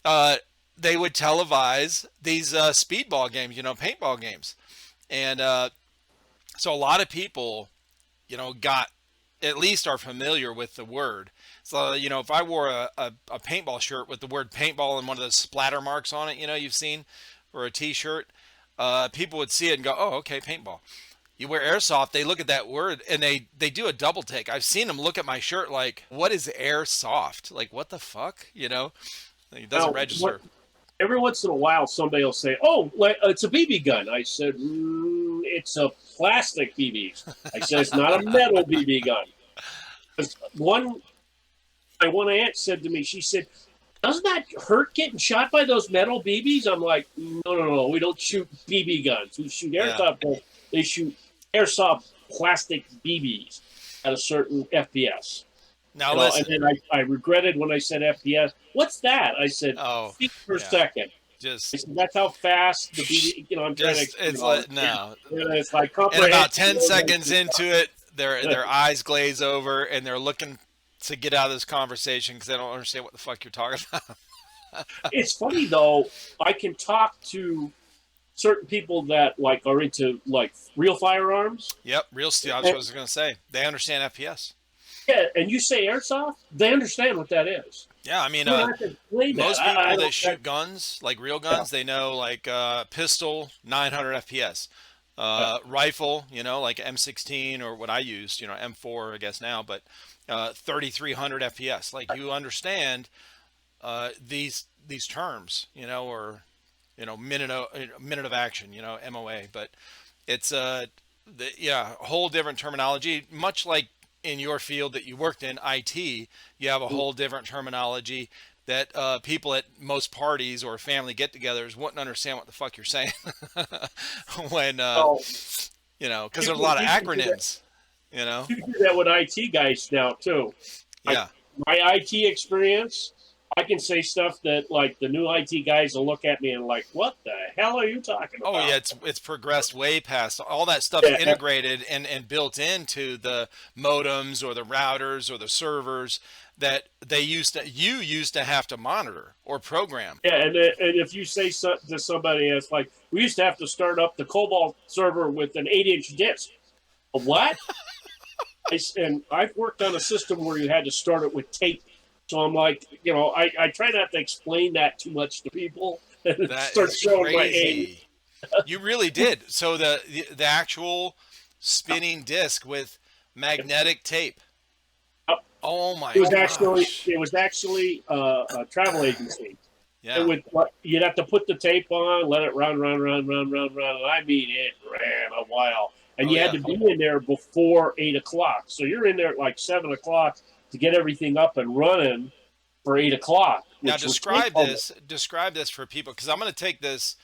uh, they would televise these speedball games, paintball games, and so a lot of people, got at least are familiar with the word. So, if I wore a paintball shirt with the word paintball and one of those splatter marks on it, you've seen, or a t-shirt, people would see it and go, oh, okay, paintball. You wear airsoft, they look at that word and they do a double take. I've seen them look at my shirt like, what is airsoft? Like, what the fuck? It doesn't Now, register. every once in a while, somebody will say, "Oh, it's a BB gun." I said, "It's a plastic BB." I said, "It's not a metal BB gun." My one aunt said to me, she said, "Doesn't that hurt getting shot by those metal BBs?" I'm like, "No, no, no. We don't shoot BB guns. We shoot Yeah. airsoft guns. They shoot airsoft plastic BBs at a certain FPS." Now And listen. then I regretted when I said FPS. What's that? I said Oh, feet per yeah. second. I Just said that's how fast the BB. I'm trying to, it's like no. it's like And about 10 comprehension. seconds into it, their eyes glaze over and they're looking to get out of this conversation because they don't understand what the fuck you're talking about. It's funny though. I can talk to certain people that like are into like real firearms. Yep, real steel. That's what I was going to say. They understand FPS. Yeah, and you say airsoft, they understand what that is. Yeah, I mean, You don't have to explain that. most people I that don't. shoot guns, like real Yeah, guns, they know like pistol 900 FPS, yeah, rifle, like M16 or what I used, M4, I guess now, but 3300 FPS. Like you understand these terms, or minute of action, MOA, but it's a whole different terminology, much like in your field that you worked in IT, you have a whole different terminology that people at most parties or family get-togethers wouldn't understand what the fuck you're saying when well, because there's a lot of you can do that. acronyms. You know, You do that with IT guys now too. Like yeah. my IT experience, I can say stuff that like the new IT guys will look at me and like, "What the hell are you talking Oh yeah, about?" it's progressed way past all that stuff's Yeah, integrated and built into the modems or the routers or the servers that you used to have to monitor or program. yeah, and if you say to somebody, it's like we used to have to start up the Cobalt server with an 8-inch disk. A what? And I've worked on a system where you had to start it with tape. So I'm like, I try not to explain that too much to people and That start is showing my age. crazy. You really did. So the actual spinning disc with magnetic tape. Oh my gosh. It was actually a travel agency. It Yeah. would you'd have to put the tape on, let it run, run, run, run, run, run. And I mean, it ran a while, and Oh you had yeah. to be in there before 8 o'clock. So you're in there at like 7 o'clock to get everything up and running for 8 o'clock, Now which would take almost. describe this for people because I'm going to take this,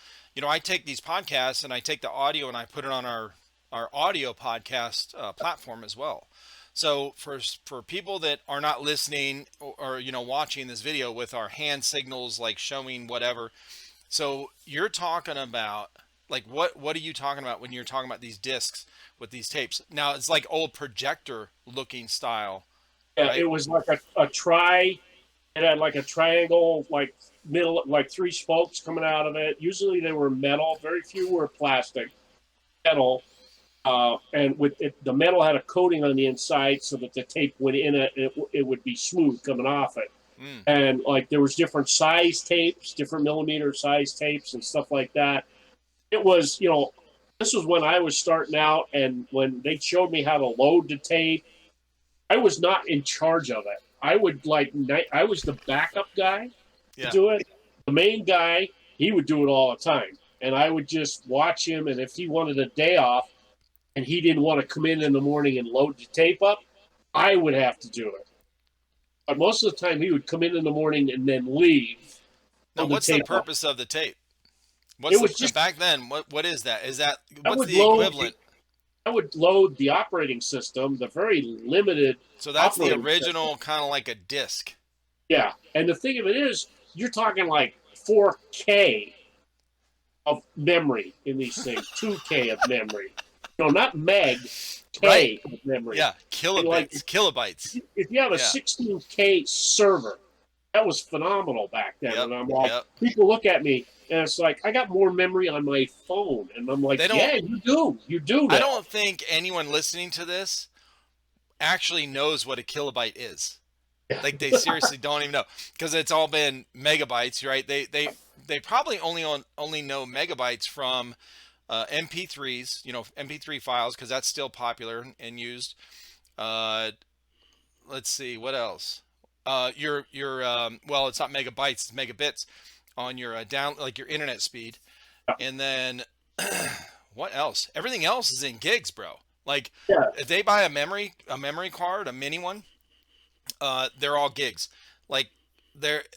I take these podcasts and I take the audio and I put it on our our audio podcast platform as well. So for people that are not listening or watching this video with our hand signals like showing whatever, so you're talking about like what are you talking about when you're talking about these discs with these tapes? Now it's like old projector looking style, Yeah, right? it was like a it had like a triangle, like middle, like three spokes coming out of it. Usually they were metal. Very few were plastic. Metal. And with it, the metal had a coating on the inside so that the tape went in it, it would be smooth coming off it. Mm. And like there was different size tapes, different millimeter size tapes and stuff like that. It was, this was when I was starting out, and when they showed me how to load the tape, I was not in charge of it. I was the backup guy to Yeah. do it. The main guy, he would do it all the time, and I would just watch him. And if he wanted a day off, and he didn't want to come in the morning and load the tape up, I would have to do it. But most of the time, he would come in the morning and then leave. Now, what's the purpose of the tape? What's back then? What is that? Is that what's the equivalent? I would load the operating system, the very limited. So that's the original kind of like a disc. Yeah, and the thing of it is, you're talking like 4K of memory in these things, 2K of memory. No, not meg, K right. of memory. Yeah, kilobytes. If you have a 16K server, that was phenomenal back then. Yep. And I'm like, people look at me, and it's like, I got more memory on my phone. And I'm like, yeah, you do. You do that. I don't think anyone listening to this actually knows what a kilobyte is. Like, they seriously don't even know, because it's all been megabytes, right? They probably only know megabytes from MP3s, MP3 files, because that's still popular and used. Let's see, what else? Well, it's not megabytes, it's megabits on your like your internet speed. And then what else? Everything else is in gigs, bro. Like, if they buy a memory card, a mini one, they're all gigs. Like,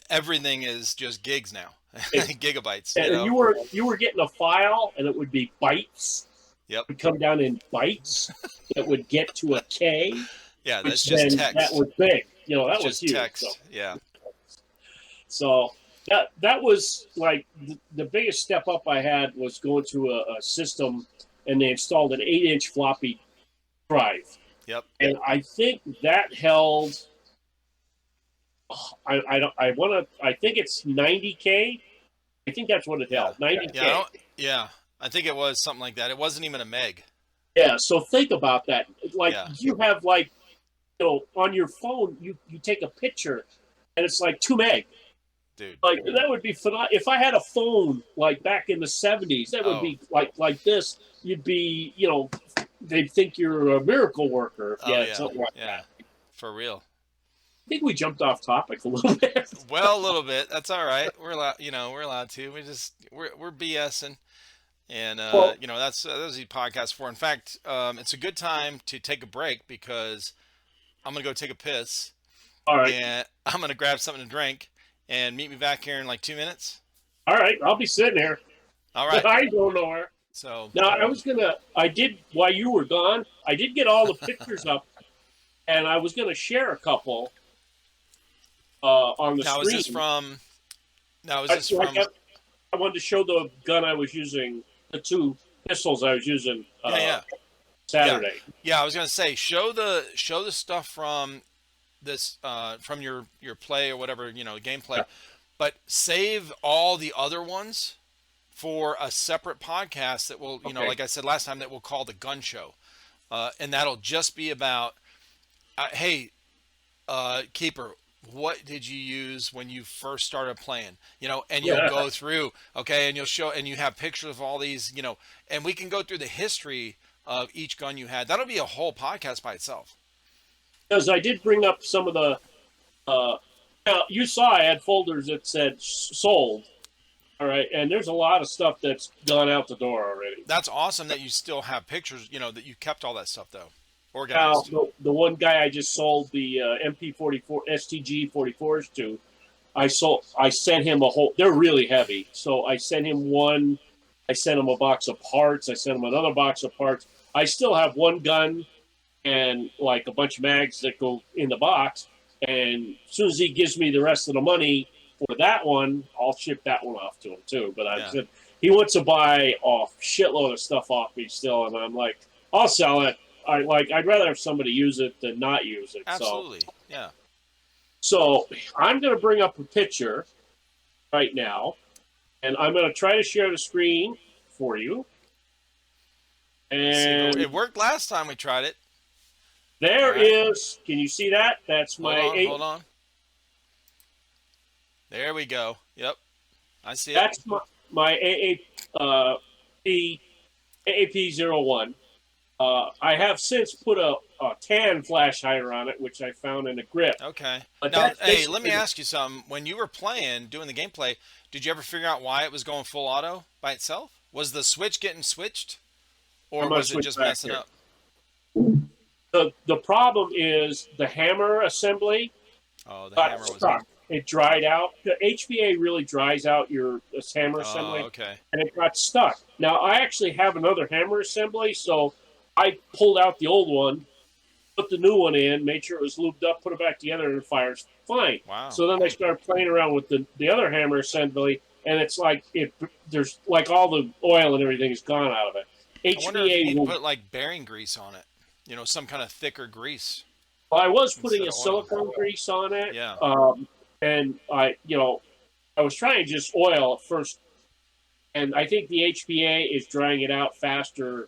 everything is just gigs now. Gigabytes. And you were getting a file, and it would be bytes. Yep. It would come down in bytes. It would get to a K. Yeah, that's just text. That was big. That was huge. Text. So. Yeah. So that was like the biggest step up I had was going to a system, and they installed an 8-inch floppy drive. Yep. And I think that held. I think it's 90K. I think that's what it held. 90K. Yeah. I think it was something like that. It wasn't even a meg. Yeah. So think about that. Like, you have on your phone, you take a picture, and it's like 2 meg. Dude. Like, that would be phenomenal. If I had a phone like back in the 70s, that would be like this. You'd be, they'd think you're a miracle worker if you had something like that. For real. I think we jumped off topic a little bit. Well, a little bit. That's all right. We're allowed. We're allowed to. We're BSing, and that's the podcast for. In fact, it's a good time to take a break, because I'm gonna go take a piss. All right. And I'm gonna grab something to drink, and meet me back here in like 2 minutes. All right. I'll be sitting here. All right. I don't know where. So now I did, while you were gone, I did get all the pictures up, and I was gonna share a couple. On the now, screen. I wanted to show the gun I was using, the 2 pistols I was using Saturday. Yeah, I was gonna say, show the stuff from this from your play or whatever, gameplay, but save all the other ones for a separate podcast that will, like I said last time, that we'll call the Gun Show, and that'll just be about, hey, Keeper, what did you use when you first started playing? And you'll go through, and you'll show, and you have pictures of all these, and we can go through the history of each gun you had. That'll be a whole podcast by itself. Because I did bring up some of the, now you saw I had folders that said sold. All right. And there's a lot of stuff that's gone out the door already. That's awesome that you still have pictures, that you kept all that stuff though. Organized. Now, the one guy I just sold the MP44 STG 44s to, I sent him a whole. They're really heavy, so I sent him one. I sent him a box of parts. I sent him another box of parts. I still have one gun and like a bunch of mags that go in the box. And as soon as he gives me the rest of the money for that one, I'll ship that one off to him too. But I Yeah, said he wants to buy a shitload of stuff off me still, and I'm like, I'll sell it. I'd rather have somebody use it than not use it. absolutely. Yeah. So I'm going to bring up a picture right now, and I'm going to try to share the screen for you. Let's see if it And worked last time we tried it. All there right. is. Can you see that? That's Hold my on, eight. hold on. There we go. Yep, I see it. That's my AAP01. I have since put a tan flash hider on it, which I found in a grip. Okay. But Now, that's hey, let me basically. ask you something. When you were playing, doing the gameplay, did you ever figure out why it was going full auto by itself? Was the switch getting switched, I'm or going to was it switch just back messing here. up? The problem is the hammer assembly Oh, the got hammer was. stuck. It dried out. The HVA really dries out your hammer Oh, assembly, okay. and it got stuck. Now I actually have another hammer assembly, so I pulled out the old one, put the new one in, made sure it was lubed up, put it back together, and it fires fine. Wow. So then I started playing around with the other hammer assembly, and it's like there's like all the oil and everything is gone out of it. I wonder if you HVA need to will. put like bearing grease on it. Some kind of thicker grease Well, I was putting instead a of oil. silicone grease on it, Yeah. and I was trying just oil at first, and I think the HPA is drying it out faster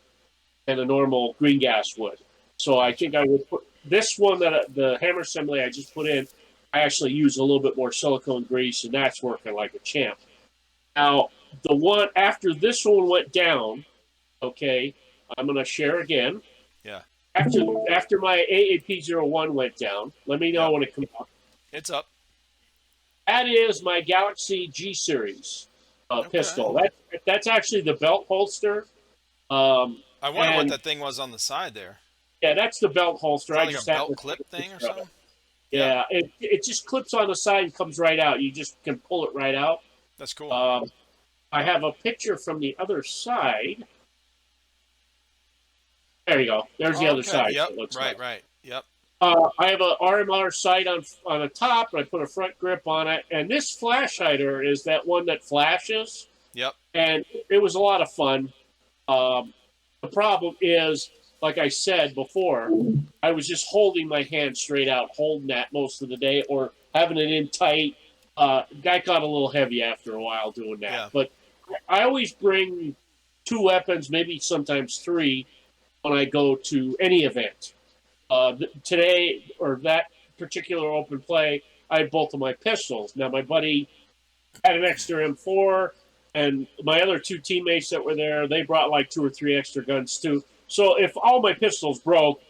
than a normal green gas would. So I Gotcha. think I would put this one the hammer assembly I just put in. I actually use a little bit more silicone grease, and that's working like a champ. Now the one after this one went down, okay, I'm gonna share again. Yeah. After my AAP01 went down, let me know Yep. when it comes up. It's up. That is my Galaxy G Series Okay. pistol. That's actually the belt holster. Um, I wonder what and that thing was on the side there. yeah, that's the belt Is holster. that I like a just have belt to take clip a thing or picture of it. something? Yeah. Yeah, it just clips on the side and comes right out. You just can pull it right out. That's cool. Um, I have a picture from the other side. There you go. There's the Oh, other okay. side. Yep. It looks Right. like. Right. Yep. I have a RMR sight on the top, and I put a front grip on it. And this flash hider is that one that flashes, Yep. and it was a lot of fun. Um, the problem is, like I said before, I was just holding my hand straight out, holding that most of the day, or having it in tight. That got a little heavy after a while doing that. Yeah. But I always bring two weapons, maybe sometimes three, when I go to any event. Today, or that particular open play, I had both of my pistols. Now, my buddy had an extra M4, and my other two teammates that were there, they brought like two or three extra guns too. So if all my pistols broke,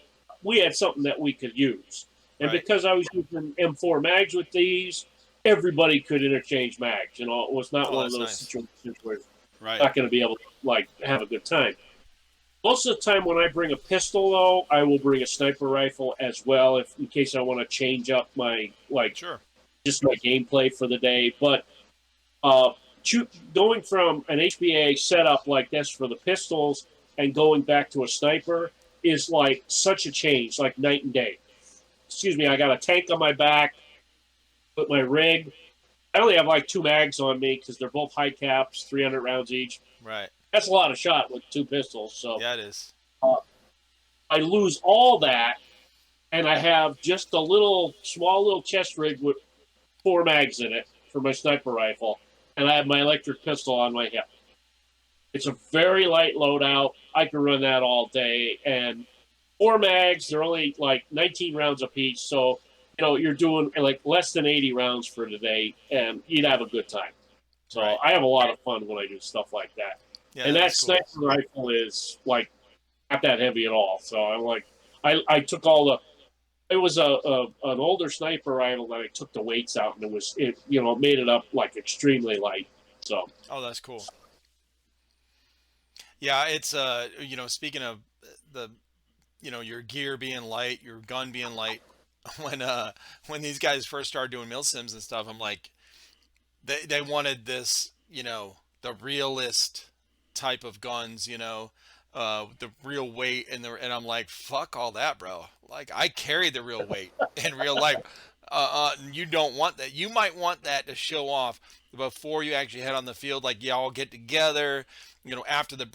we had something that we could use. And Right. because I was using M4 mags with these, everybody could interchange mags. It was not Oh, one of that's those nice. situations where Right. you're not going to be able to like have a good time. Most of the time, when I bring a pistol, though, I will bring a sniper rifle as well, if in case I want to change up my Sure. just my gameplay for the day. But uh, going from an HBA setup like this for the pistols and going back to a sniper is like such a change, like night and day. Excuse me, I got a tank on my back with my rig. I only have like two mags on me because they're both high caps, 300 rounds each. Right. That's a lot of shot with two pistols. So Yeah, it is. uh, I lose all that, and I have just a small little chest rig with four mags in it for my sniper rifle, and I have my electric pistol on my hip. It's a very light loadout. I can run that all day, and four mags. They're only like 19 rounds apiece, so you're doing like less than 80 rounds for the day, and you'd have a good time. So Right. I have a lot of fun when I do stuff like that. Yeah, And that that is cool. sniper rifle is like not that heavy at all. So I'm like, I took all the. It was an older sniper rifle that I took the weights out, and it made it up like extremely light. So Oh, that's cool. Yeah, it's speaking of the your gear being light, your gun being light, when these guys first started doing mil sims and stuff, I'm like they wanted this, the realist type of guns, the real weight and I'm like, fuck all that, bro. Like I carry the real weight in real life. You don't want that. You might want that to show off before you actually head on the field. Like y'all get together, after the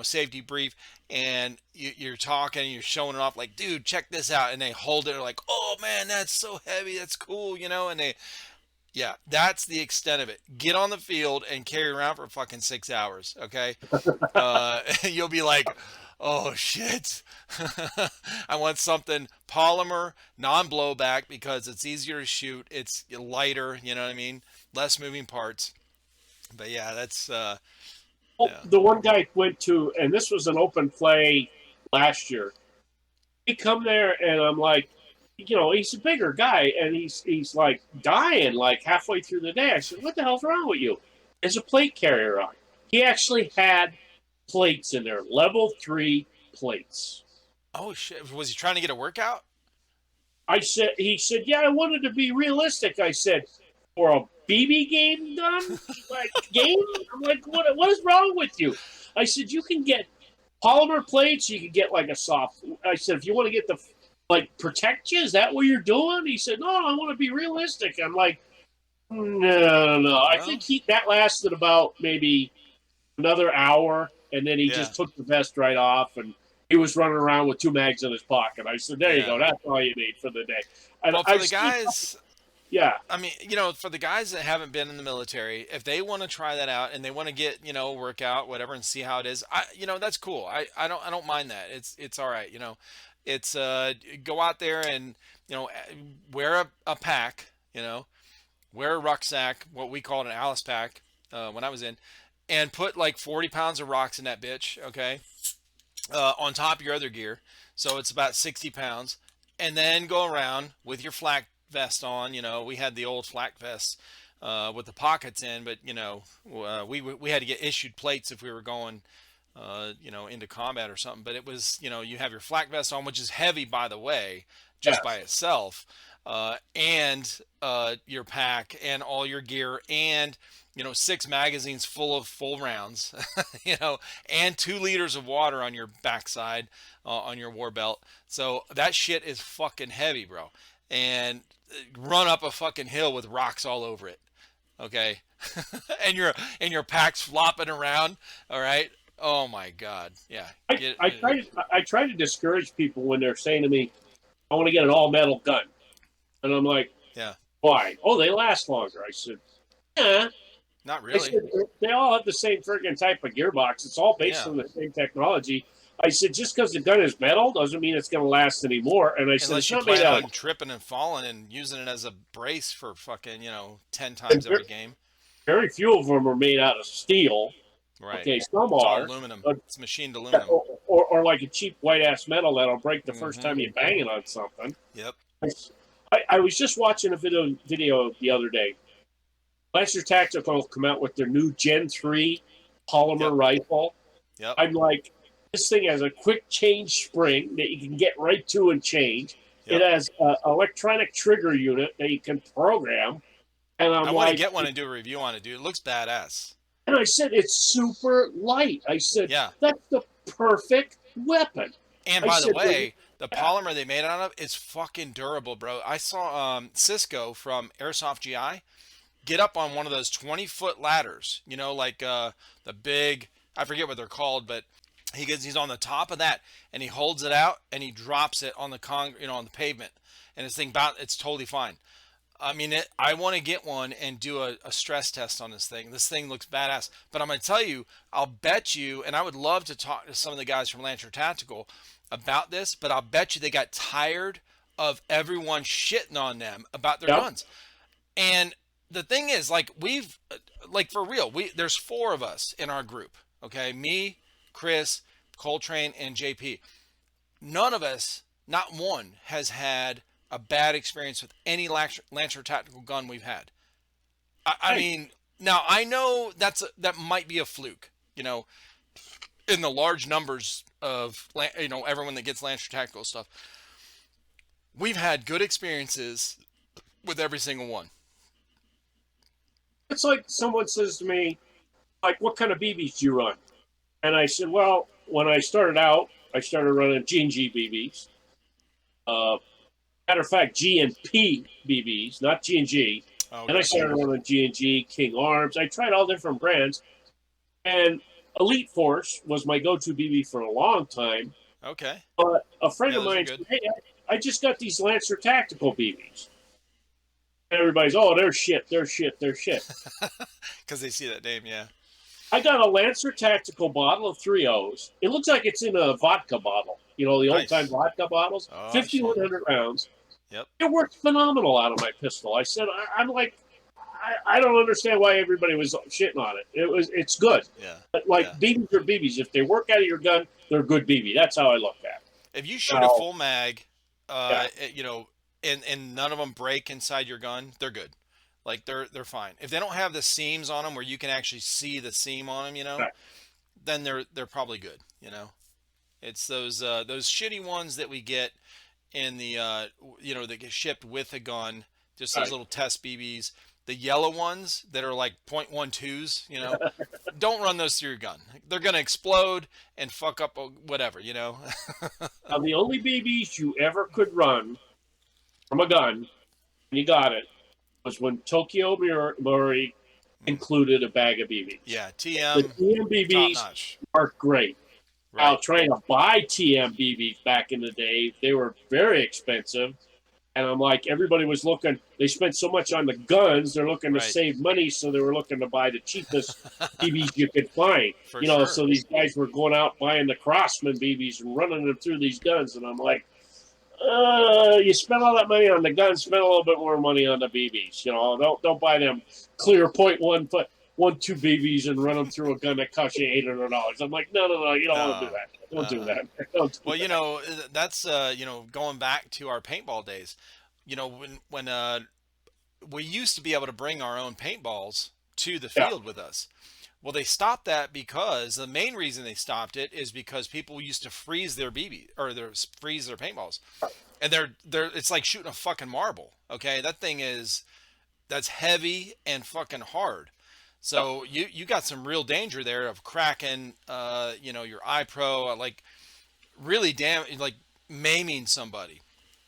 safety brief, and you're talking, and you're showing it off. Like, dude, check this out, and they hold it. They're like, oh man, that's so heavy. That's cool, and yeah, that's the extent of it. Get on the field and carry around for fucking 6 hours, okay? You'll be like, oh shit. I want something polymer, non-blowback because it's easier to shoot. It's lighter, you know what I mean? Less moving parts. But yeah, that's Well, yeah. the one guy went to, and this was an open play last year. He come there, and I'm like, he's a bigger guy, and he's like dying like halfway through the day. I said, "What the hell's wrong with you?" There's a plate carrier on. He actually had plates in there, level 3 plates. Oh shit. Was he trying to get a workout? He said, "Yeah, I wanted to be realistic." I said, "For a BB game gun, like game?" I'm like, "What is wrong with you?" I said, "You can get polymer plates. You can get like a soft." I said, "If you want to get the like protect you, is that what you're doing?" He said, "No, I want to be realistic." I'm like, "No, no." I Well, think that lasted about maybe another hour, and then he yeah. just took the vest right off, and he was running around with 2 mags in his pocket. I said, "There you Yeah. go. That's all you need for the day." And Well, for I've the seen, guys, yeah, I mean, for the guys that haven't been in the military, if they want to try that out and they want to get, work out, whatever, and see how it is, that's cool. I don't mind that. It's all right. It's go out there and wear a pack, wear a rucksack, what we called an Alice pack when I was in, and put like 40 pounds of rocks in that bitch. Okay, on top of your other gear, so it's about 60 pounds, and then go around with your flak vest on. We had the old flak vests with the pockets in, but we had to get issued plates if we were going into combat or something. But it was, you have your flak vest on, which is heavy, by the way, just by yes. itself, and your pack and all your gear, and 6 magazines full of full rounds, and 2 liters of water on your backside, on your war belt. So that shit is fucking heavy, bro. And run up a fucking hill with rocks all over it. Okay, and your pack's flopping around. All right. Oh my God. Yeah. I, Get I try to I try to discourage people when they're saying to me, "I want to get an all metal gun," and I'm like, Yeah. "Why?" "Oh, they last longer." I said, "Yeah." Not I really. said, "They all have the same friggin' type of gearbox. It's all based Yeah. on the same technology." I said, "Just because the gun is metal doesn't mean it's going to last anymore." And I said, "It's Unless you not made plan out on tripping and falling and using it as a brace for fucking 10 times of." every game. Very few of them are made out of steel. Right. Okay, some It's all are, aluminum. but It's machined aluminum. or like a cheap white ass metal that'll break the first Mm-hmm. time you bang it on something. Yep. I was just watching a video the other day. Lancer Tactical come out with their new Gen 3 polymer Yep. rifle. Yep. I'm like, this thing has a quick change spring that you can get right to and change. It Yep. has an electronic trigger unit that you can program. And I I'm want to like, get one and do a review on it, dude. It looks badass. and I said, it's super light. I said, Yeah. that's the perfect weapon. And I by the said, way, the yeah, polymer they made it out of is fucking durable, bro. I saw Cisco from Airsoft GI get up on one of those 20-foot ladders, like the big, I forget what they're called, but he's on the top of that, and he holds it out and he drops it on the on the pavement, and it's totally fine. I mean, I want to get one and do a stress test on this thing. This thing looks badass. But I'm going to tell you, I'll bet you, and I would love to talk to some of the guys from Lancer Tactical about this, but I'll bet you they got tired of everyone shitting on them about their yeah, guns. And the thing is, like for real, there's 4 of us in our group. Okay, me, Chris, Coltrane, and JP. None of us, not one, has had a bad experience with any Lancer tactical gun we've had. I right. mean, now I know that might be a fluke, in the large numbers of everyone that gets Lancer tactical stuff. We've had good experiences with every single one. It's like someone says to me, like, what kind of BBs do you run? And I said, well, when I started out, I started running G&G BBs. Matter of fact, G&P BBs, not G&G. Oh, And I gotcha. started running G&G, King Arms. I tried all different brands. And Elite Force was my go-to BB for a long time. Okay. But a friend Yeah, of those are mine good. said, hey, I just got these Lancer Tactical BBs. And everybody's, oh, they're shit, they're shit, they're shit. Because they see that name, yeah. I got a Lancer Tactical bottle of 3.0s. It looks like it's in a vodka bottle, the old time Nice. vodka bottles, Oh, shit. 5,100 rounds. Yep. It worked phenomenal out of my pistol. I said, I'm like, I don't understand why everybody was shitting on it. It's good. Yeah. But like Yeah. BBs are BBs. If they work out of your gun, they're good BB. That's how I look at it. If you shoot a Now, full mag, yeah, you know, and none of them break inside your gun, they're good. Like they're fine. If they don't have the seams on them where you can actually see the seam on them, right. then they're probably good. It's those shitty ones that we get in the that get shipped with a gun, just those Right. little test BBs. The yellow ones that are like .12s, don't run those through your gun. They're gonna explode and fuck up whatever. Now, the only BBs you ever could run from a gun, and you got it, was when Tokyo Mori included a bag of BBs. Yeah, The TM, TM top BBs notch. are great. Now, Right, trying to buy TM BBs back in the day, they were very expensive. And I'm like, everybody was looking, they spent so much on the guns, they're looking to right. save money, so they were looking to buy the cheapest BBs you could find. For sure. So these guys were going out buying the Crossman BBs and running them through these guns. And I'm like, you spend all that money on the guns, spend a little bit more money on the BBs. Don't buy them clear .12 BBs and run them through a gun that costs you $800. I'm like, no, you don't want to No. do that. Don't do Uh-uh. that. Don't do Well, that. that's going back to our paintball days. When we used to be able to bring our own paintballs to the Yeah. field with us. Well, they stopped that because the main reason they stopped it is because people used to freeze their BB or freeze their paintballs, and they're it's like shooting a fucking marble. Okay, that's heavy and fucking hard. Yeah. So you got some real danger there of cracking, your iPro, like really like maiming somebody.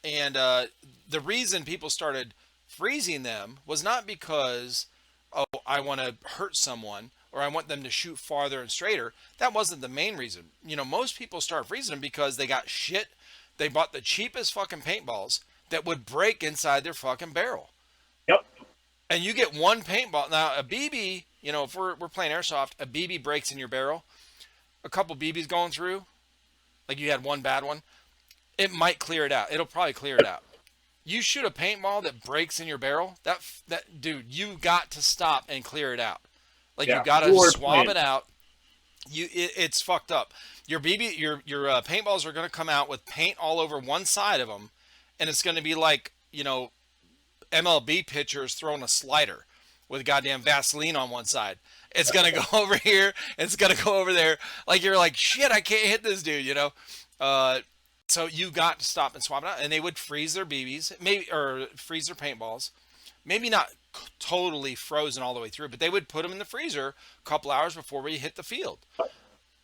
And the reason people started freezing them was not because, oh, I want to hurt someone or I want them to shoot farther and straighter. That wasn't the main reason. Most people start freezing them because they got shit. They bought the cheapest fucking paintballs that would break inside their fucking barrel. Yep. And you get one paintball. Now, a BB, if we're playing Airsoft, a BB breaks in your barrel. A couple BBs going through, like you had one bad one, it might clear it out. It'll probably clear it out. You shoot a paintball that breaks in your barrel, that dude, you got to stop and clear it out. Like you Yeah. got to You weren't swab playing. it out. It's fucked up. Your BB, your paintballs are going to come out with paint all over one side of them, and it's going to be like MLB pitchers throwing a slider with goddamn Vaseline on one side. It's gonna go over here. It's gonna go over there. Like you're like, shit, I can't hit this dude. So you got to stop and swap it out. And they would freeze their BBs, maybe, or freeze their paintballs. Maybe not totally frozen all the way through, but they would put them in the freezer a couple hours before we hit the field.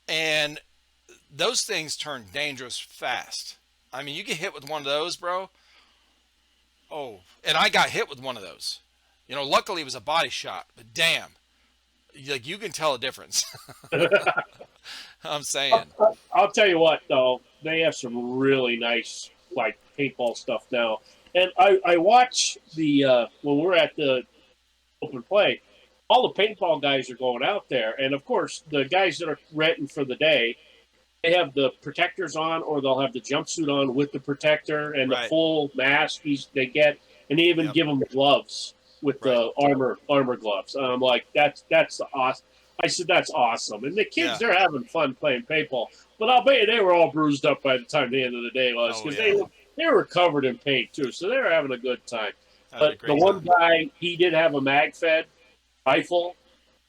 And those things turn dangerous fast. I mean, you get hit with one of those, bro. Oh, and I got hit with one of those. Luckily it was a body shot, but damn, like you can tell a difference. I'm saying. I'll tell you what, though, they have some really nice like paintball stuff now. And I watch when we're at the open play, all the paintball guys are going out there, and of course the guys that are renting for the day, they have the protectors on, or they'll have the jumpsuit on with the protector and the Right. full mask they get, and they even Yep. give them gloves with Right. the armor gloves. And I'm like, that's awesome. I said that's awesome, and the kids Yeah. they're having fun playing paintball. But I'll bet you they were all bruised up by the time the end of the day was, Oh, because yeah. they were covered in paint too, so they were having a good time. Had a But the great one time. guy, he did have a mag fed rifle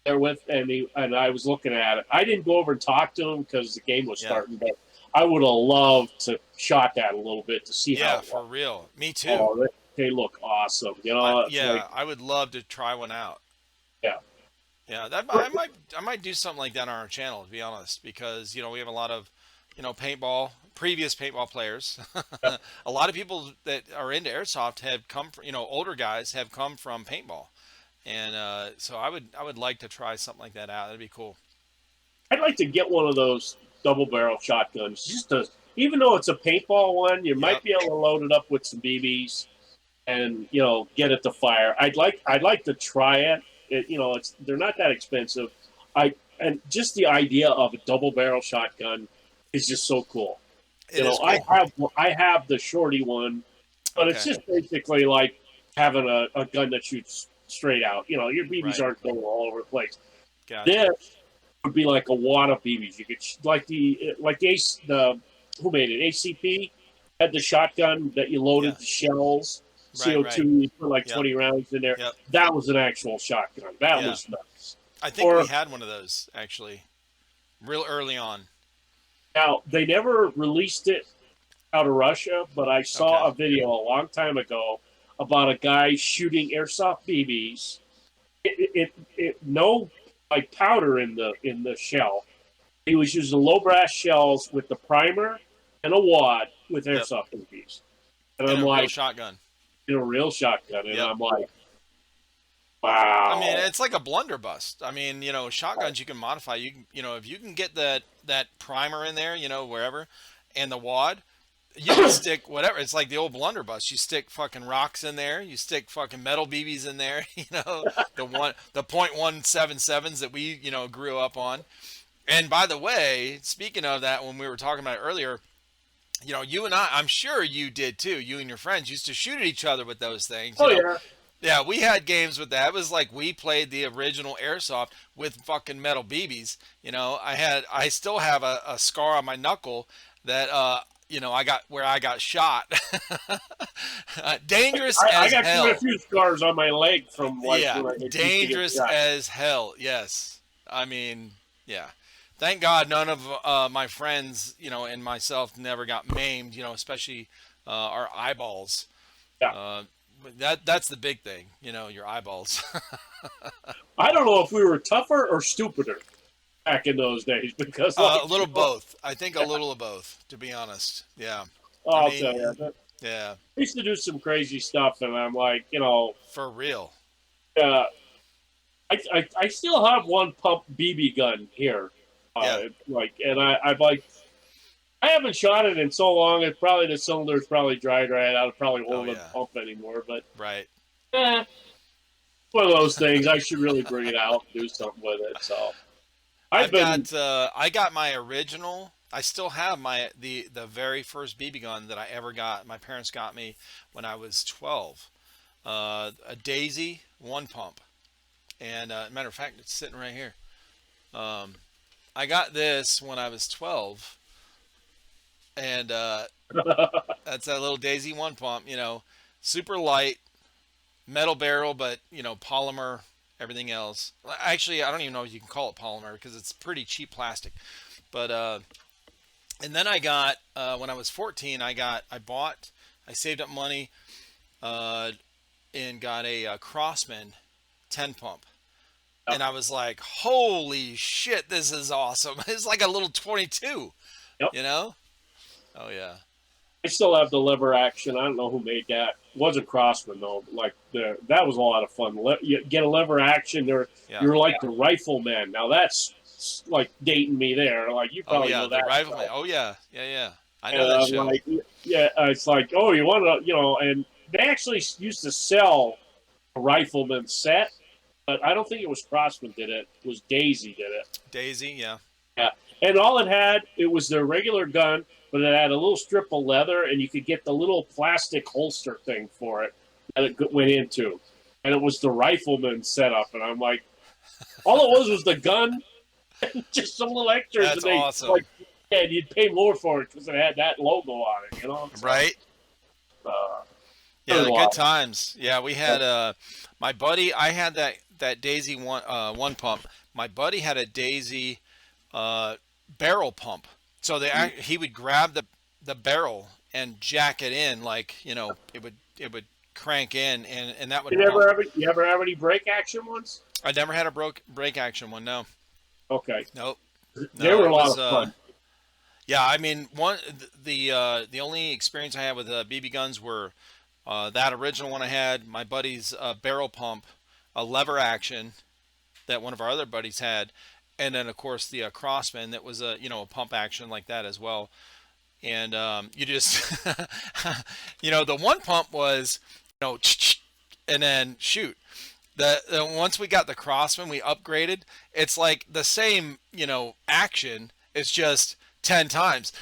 there with, and I was looking at it. I didn't go over and talk to him because the game was Yeah. starting, but I would have loved to shot that a little bit to see Yeah, how. for real. Me too. Oh, they look awesome. It's Yeah, like, I would love to try one out. yeah. Yeah, that I might do something like that on our channel, to be honest, because we have a lot of paintball previous paintball players. A lot of people that are into airsoft have come from, older guys have come from paintball, and so I would like to try something like that out. That'd be cool. I'd like to get one of those double barrel shotguns. Even though it's a paintball one, you might Yep. be able to load it up with some BBs and get it to fire. I'd like to try it. They're not that expensive. I and just the idea of a double barrel shotgun is just so cool. It is I cool. have the shorty one, but it's Okay. just basically like having a gun that shoots straight out. Your BBs Right. aren't going all over the place. Gotcha. This would be like a wad of BBs. You could the who made it? ACP had the shotgun that you Yeah. loaded the shells, Right. Right. CO2. You put like Yep. 20 rounds in there. Yep. That was an actual shotgun. That Yeah. was nuts. I think we Or had one of those actually, real early on. now they never released it out of Russia, but I Okay. saw a video a long time ago about a guy shooting airsoft BBs. No like powder in the shell. He was using low brass shells with the primer and a wad with Yep. airsoft BBs. And And I'm a real like, shotgun. in a real shotgun, and Yep. I'm like, I mean, wow. it's like a blunderbuss. I mean, shotguns you can modify. If you can get that primer in there, wherever, and the wad, you can stick whatever. It's like the old blunderbuss. You stick fucking rocks in there. You stick fucking metal BBs in there. The .177s that we grew up on. And by the way, speaking of that, when we were talking about it earlier, you and I'm sure you did too. You and your friends used to shoot at each other with those things. Oh yeah. Yeah, we had games with that. It was like we played the original airsoft with fucking metal BBs. I still have a scar on my knuckle that I got where I got shot. Dangerous I as got quite a hell. few scars on my leg from like Yeah, when I used to get dangerous shot. as hell. Yes, I mean, yeah. Thank God none of my friends, and myself never got maimed. Especially our eyeballs. Yeah. That's the big thing, your eyeballs. I don't know if we were tougher or stupider back in those days because A little both. I think a little of both, to be honest. Yeah. I I'll tell mean, you, yeah, I used to do some crazy stuff, and I'm like, for real. uh, I still have one pump BB gun here. Yeah. And I like, I haven't shot it in so long. It's probably the cylinder's probably dried right out. It probably Oh won't even yeah. pump anymore. But Right. eh, one of those things. I should really bring it out and do something with it. So I've I've been got I got my original. I still have the very first BB gun that I ever got. My parents got me when I was 12. A Daisy one pump, and matter of fact, it's sitting right here. Um, I got this when I was 12, and that's that little Daisy one pump. Super light, metal barrel, but polymer, everything else. Actually, I don't even know if you can call it polymer because it's pretty cheap plastic. But and then I got when I was 14, I saved up money and got a Crossman 10 pump. And I was like, holy shit, this is awesome. It's like a little 22, Yep. you know? Oh, yeah. I still have the lever action. I don't know who made that. It wasn't Crossman though. Like that was a lot of fun. You get a lever action. Yeah. You're like the rifleman. Now that's like dating me there. Like you Oh, probably yeah. know The that. rifleman. Oh, yeah. Yeah, yeah. I know And that I'm show. like, yeah, it's like, oh, you want to, and they actually used to sell a rifleman set, but I don't think it was Crossman did it. It was Daisy did it. Daisy, yeah. Yeah. And all it was their regular gun, but it had a little strip of leather, and you could get the little plastic holster thing for it that it went into. And it was the rifleman setup. And I'm like, all it was the gun, and just some little extras. That's and they, awesome. Like, yeah, and you'd pay more for it because it had that logo on it, So, Right? Uh, Yeah, it was the a good lot. times. Yeah, we had my buddy. I had that Daisy one pump. My buddy had a Daisy barrel pump. So he would grab the barrel and jack it in like it would crank in, and that You would pump. never ever you ever have any break action ones? I never had a break action one. No, Okay, nope, they no. were a It lot was of fun. yeah. I mean, the only experience I had with BB guns were that original one I had, my buddy's barrel pump, a lever action that one of our other buddies had, and then of course the Crossman that was a a pump action like that as well. And you just the one pump was and then shoot. Once we got the Crossman, we upgraded. It's like the same action. It's just 10 times.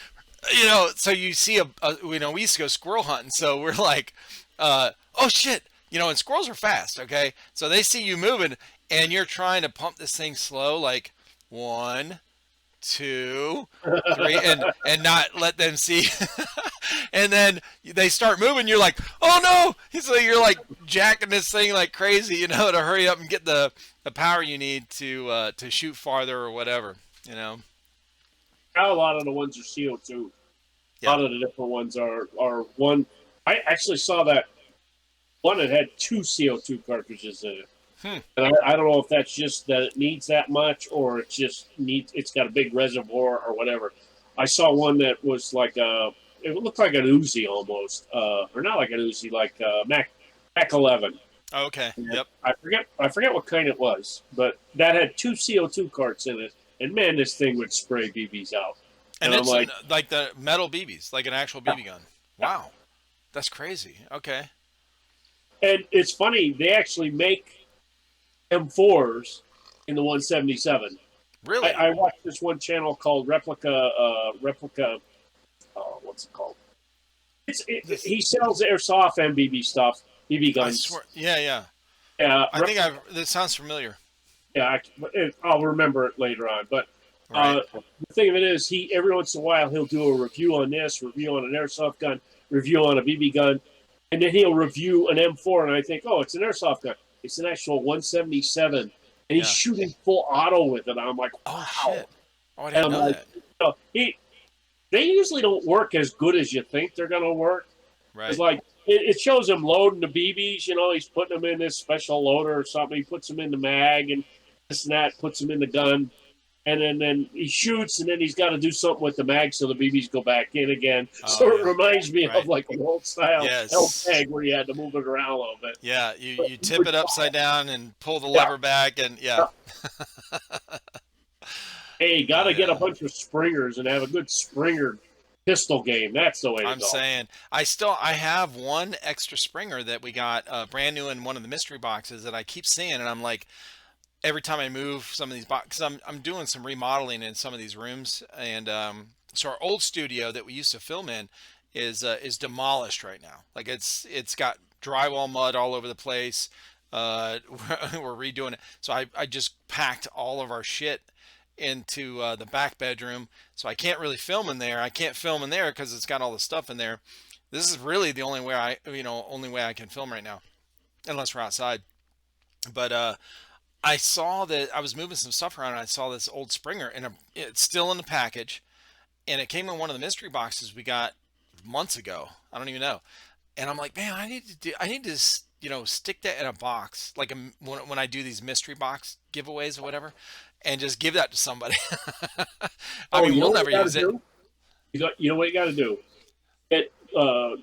So you see we used to go squirrel hunting, so we're like, oh shit, and squirrels are fast, okay? So they see you moving, and you're trying to pump this thing slow, like 1, 2, 3, and not let them see. And then they start moving. You're like, oh no! So you're like jacking this thing like crazy, to hurry up and get the power you need to shoot farther or whatever. Now a lot of the ones are CO2. A Yeah. lot of the different ones are one. I actually saw that one that had 2 CO2 cartridges in it. Hmm. And I don't know if that's just that it needs that much, or it's got a big reservoir or whatever. I saw one that was like it looked like an Uzi almost, or not like an Uzi, like Mac 11. Oh, okay. And Yep. I forget what kind it was, but that had 2 CO2 carts in it, and man, this thing would spray BBs out. And I'm it's like, the metal BBs, like an actual BB gun. Wow, that's crazy. Okay. and it's funny, they actually make M4s in the 177. Really? I watched this one channel called Replica. What's it called? He sells Airsoft and BB stuff, BB I guns. swear. Yeah, yeah. Yeah, I think this sounds familiar. yeah. I'll remember it later on. But Right. the thing of it is, he every once in a while he'll do a review on this, review on an Airsoft gun, review on a BB gun, and then he'll review an M4, and I think, oh, it's an Airsoft gun. It's an actual 177, and he's Yeah. shooting full auto with it. I'm like, wow. Oh shit. Oh, I And didn't I'm know like, that. they usually don't work as good as you think they're going to work. Right. It's like it shows him loading the BBs. He's putting them in this special loader or something. He puts them in the mag and this and that. Puts them in the gun, and then he shoots, and then he's got to do something with the mag so the BBs go back in again. Oh, So it yeah. reminds me Right. of like an old style Yes. LPEG where you had to move it around a little bit. Yeah, you tip it upside down and pull the Yeah. lever back, and yeah. Hey, got to Oh, get a yeah. bunch of springers and have a good springer pistol game. That's the way to I'm go. saying I have one extra Springer that we got brand new in one of the mystery boxes that I keep seeing, and I'm like, every time I move some of these boxes, I'm doing some remodeling in some of these rooms, and so our old studio that we used to film in is demolished right now. Like it's got drywall mud all over the place. We're redoing it, so I just packed all of our shit into the back bedroom, so I can't really film in there. I can't film in there because it's got all the stuff in there. This is really the only way I can film right now, unless we're outside. But I saw that I was moving some stuff around, and I saw this old Springer, and it's still in the package, and it came in one of the mystery boxes we got months ago. I don't even know, and I'm like, man, I need to stick that in a box, like when I do these mystery box giveaways or whatever, and just give that to somebody. I mean, we'll never use it. You know what you got to do? Get one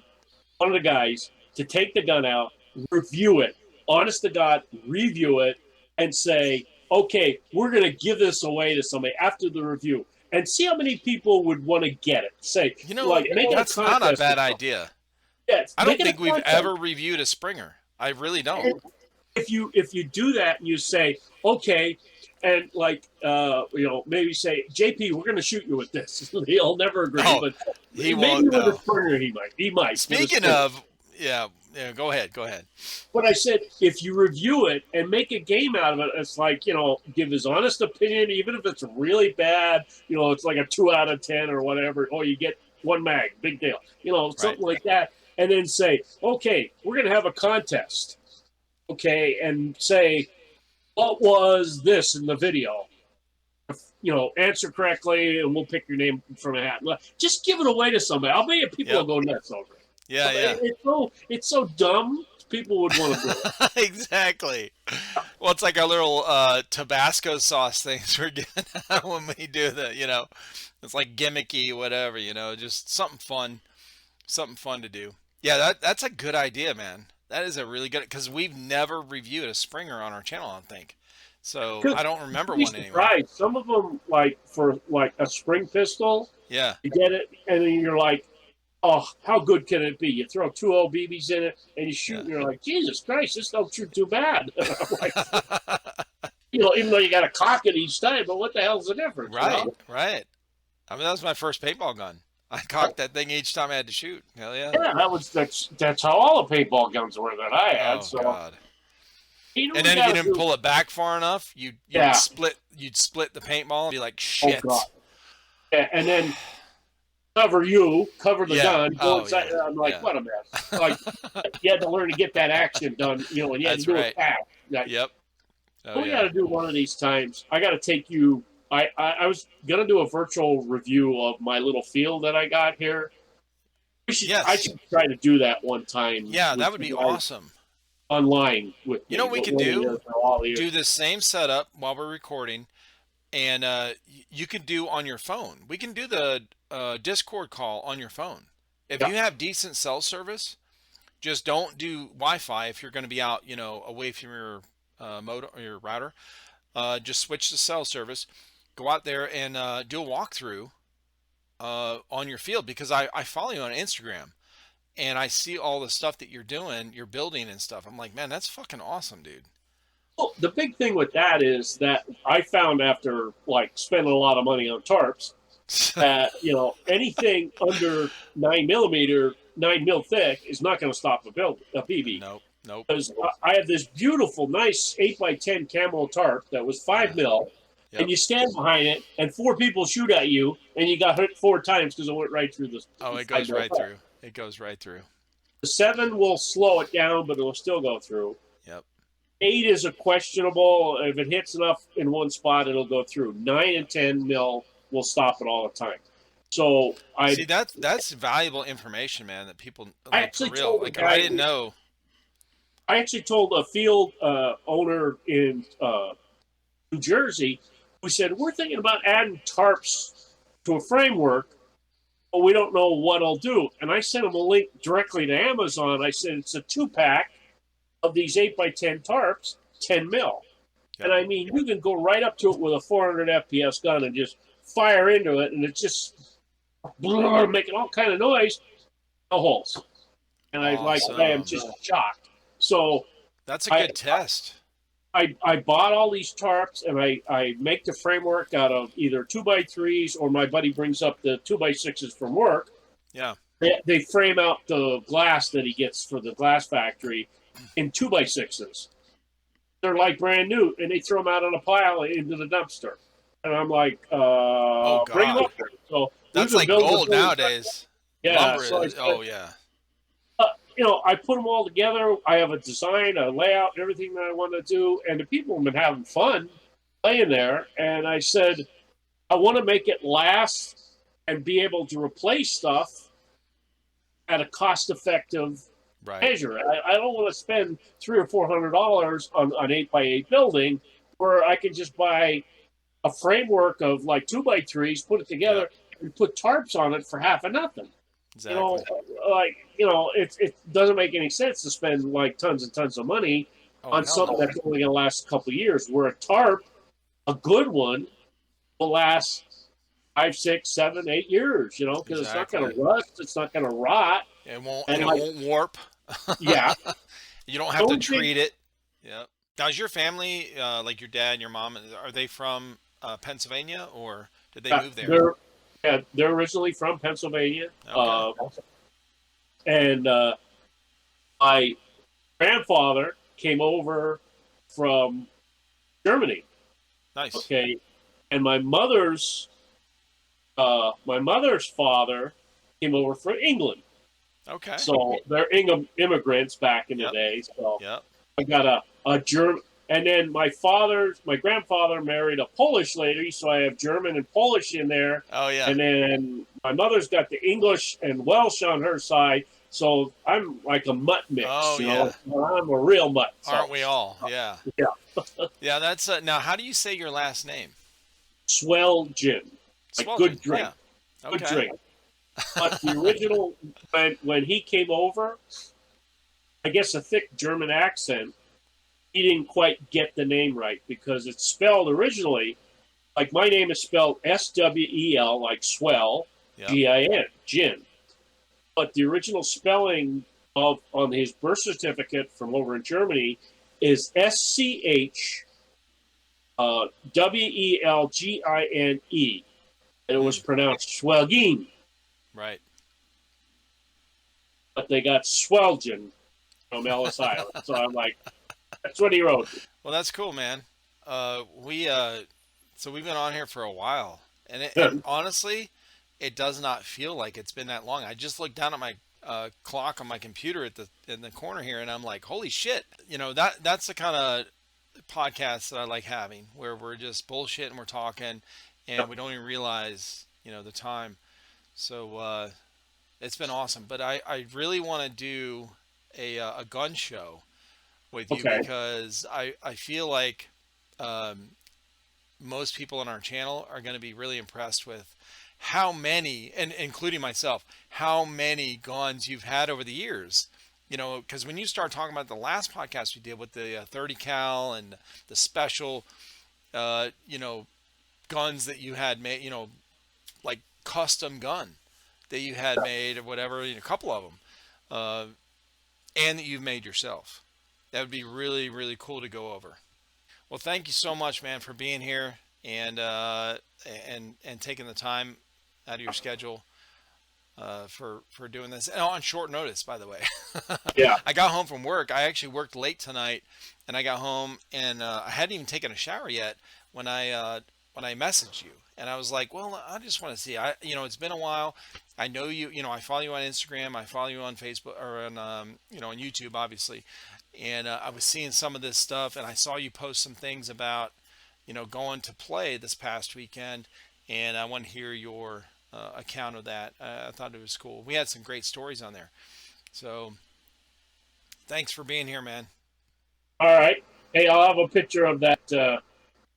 of the guys to take the gun out, review it, honest to God, review it, and say, okay, we're going to give this away to somebody after the review, and see how many people would want to get it. Say, make it that's not a bad idea. Yes, I don't think we've ever reviewed a Springer. I really don't. If you do that and you say, okay, and maybe say, JP, we're going to shoot you with this. He'll never agree, but he maybe won't. with No. a Springer, he might. Speaking of, yeah, go ahead. But I said, if you review it and make a game out of it, it's like, give his honest opinion, even if it's really bad, it's like a 2 out of 10 or whatever. Oh, you get one mag, big deal, something like that. And then say, okay, we're going to have a contest. Okay. And say, what was this in the video? Answer correctly, and we'll pick your name from a hat. Just give it away to somebody. I'll bet you people will go nuts over it. Yeah. It's so dumb, people would want to do it. Exactly. Well, it's like our little Tabasco sauce things we're getting when we do it's like gimmicky, whatever, just something fun to do. Yeah, that's a good idea, man. That is a really good, because we've never reviewed a Springer on our channel, I don't think. So Because I don't remember you'd be one anyway. surprised. Some of them, like for like a spring pistol, Yeah. you get it, and then you're like, oh, how good can it be? You throw two LBBs in it, and you shoot, Yeah. and you're like, Jesus Christ, this don't shoot too bad. I'm like, even though you got to cock it each time, but what the hell's the difference? Right, right. I mean, that was my first paintball gun. I cocked that thing each time I had to shoot. Hell yeah. Yeah, that's how all the paintball guns were that I had. Oh So, God. And we then if you gotta didn't do- pull it back far enough, you'd Yeah. split the paintball and be like, oh shit. God, yeah, and then cover the Yeah. gun, go Oh, inside. yeah. I'm like, Yeah. what a mess. Like, you had to learn to get that action done, and you had That's to do right. it fast. Like, Yep. Oh we yeah. got to do one of these times. I got to take you. I was gonna do a virtual review of my little field that I got here. Yes. I should try to do that one time. Yeah, with that would be you guys awesome. online with You know me, what we but could one do? year for all the years. Do the same setup while we're recording, and you could do on your phone. We can do the Discord call on your phone. If Yeah. you have decent cell service, just don't do Wi-Fi if you're going to be out, away from your modem or your router. Just switch to cell service. Go out there and do a walkthrough on your field, because I follow you on Instagram and I see all the stuff that you're doing, you're building and stuff. I'm like, man, that's fucking awesome, dude. Well, the big thing with that is that I found after like spending a lot of money on tarps that anything under 9 mil thick is not going to stop a BB. Nope. Because I have this beautiful, nice 8x10 camo tarp that was 5 mil, Yep. and you stand behind it, and 4 people shoot at you, and you got hit 4 times because it went right through the. Oh, it goes right through. It goes right through. The 7 will slow it down, but it will still go through. Yep. 8 is a questionable. If it hits enough in one spot, it'll go through. 9 and 10 mil will stop it all the time. So I see that's valuable information, man. That people I like, actually for real. told the Like guy I didn't know. I actually told a field owner in New Jersey who said, we're thinking about adding tarps to a framework, but we don't know what it'll do. And I sent him a link directly to Amazon. I said, it's a 2-pack of these 8x10 tarps, 10 mil. Yep. And I mean, you can go right up to it with a 400 FPS gun and just fire into it, and it's just making all kind of noise, no holes. And I am just shocked. So That's a good test. I bought all these tarps, and I make the framework out of either 2x3s, or my buddy brings up the 2x6s from work. Yeah. They frame out the glass that he gets for the glass factory in 2x6s. They're like brand new, and they throw them out on a pile into the dumpster. And I'm like, bring them up there. So that's like gold nowadays. Yeah. Lumber So is, oh yeah. I put them all together. I have a design, a layout, and everything that I want to do. And the people have been having fun playing there. And I said, I want to make it last and be able to replace stuff at a cost-effective measure. I don't want to spend $300 or $400 on an 8x8 building where I can just buy a framework of like 2x3s, put it together, and put tarps on it for half of nothing. Exactly. It doesn't make any sense to spend like tons and tons of money on something that's only going to last a couple of years. Where a tarp, a good one, will last 5, 6, 7, 8 years. Because it's not going to rust, it's not going to rot. It won't warp. Yeah. You don't have to treat it. Yeah. Now, is your family, like your dad and your mom, are they from Pennsylvania, or did they move there? They're originally from Pennsylvania. Okay. And my grandfather came over from Germany. Nice. Okay. And my mother's father came over from England. Okay. So they're immigrants back in the day. So I got a German. And then my grandfather married a Polish lady, so I have German and Polish in there. Oh, yeah. And then my mother's got the English and Welsh on her side. So I'm like a mutt mix, Oh you yeah, know. I'm a real mutt. aren't So we all? Yeah, yeah, yeah. That's now. How do you say your last name? swell gin, like Swelgen. good drink, Yeah. good Okay. drink. But the original, when he came over, I guess a thick German accent, he didn't quite get the name right because it's spelled originally like my name is spelled SWEL, like swell, Yep. GIN, gin. But the original spelling of on his birth certificate from over in Germany is SCH WELGINE, and it was Mm, pronounced Schwelgin, right. but they got Swelgen from Ellis Island. So I'm like, that's what he wrote. Well, that's cool, man. We so we've been on here for a while, and honestly, it does not feel like it's been that long. I just looked down at my clock on my computer at the in the corner here, and I'm like, holy shit! You know that's the kind of podcast that I like having, where we're just bullshit and we're talking, and we don't even realize the time. So it's been awesome. But I really want to do a gun show with you Okay. because I feel like um, most people on our channel are going to be really impressed with how many, and including myself, how many guns you've had over the years. Because when you start talking about the last podcast we did with the 30 cal and the special, uh, you know, guns that you had made, like custom gun that you had made or whatever, a couple of them, uh, and that you've made yourself. That would be really, really cool to go over. Well, thank you so much, man, for being here and and taking the time out of your schedule for doing this, and on short notice, by the way. Yeah. I got home from work. I actually worked late tonight, and I got home and I hadn't even taken a shower yet when I messaged you, and I was like, well, I just want to see. It's been a while. I know you. I follow you on Instagram. I follow you on Facebook or on on YouTube, obviously. And I was seeing some of this stuff, and I saw you post some things about going to play this past weekend, and I want to hear your account of that. I thought it was cool. We had some great stories on there. So thanks for being here, man. All right. Hey, I'll have a picture of that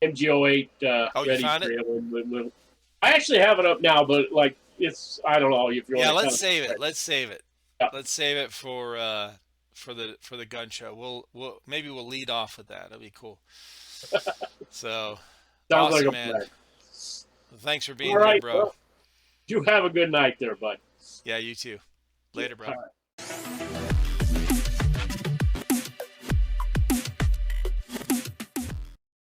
MG08 Oh, you ready found for it? you. I actually have it up now, but like it's I don't know if you want Yeah, to let's kind save of. it. Let's save it. Yeah. Let's save it for the gun show. We'll maybe we'll lead off with that. That'll be cool. So Sounds like awesome, a man. plan. Well, thanks for All being here, right. bro. Well, you have a good night there, bud. Yeah, you too. Yeah. Later, bro. All right.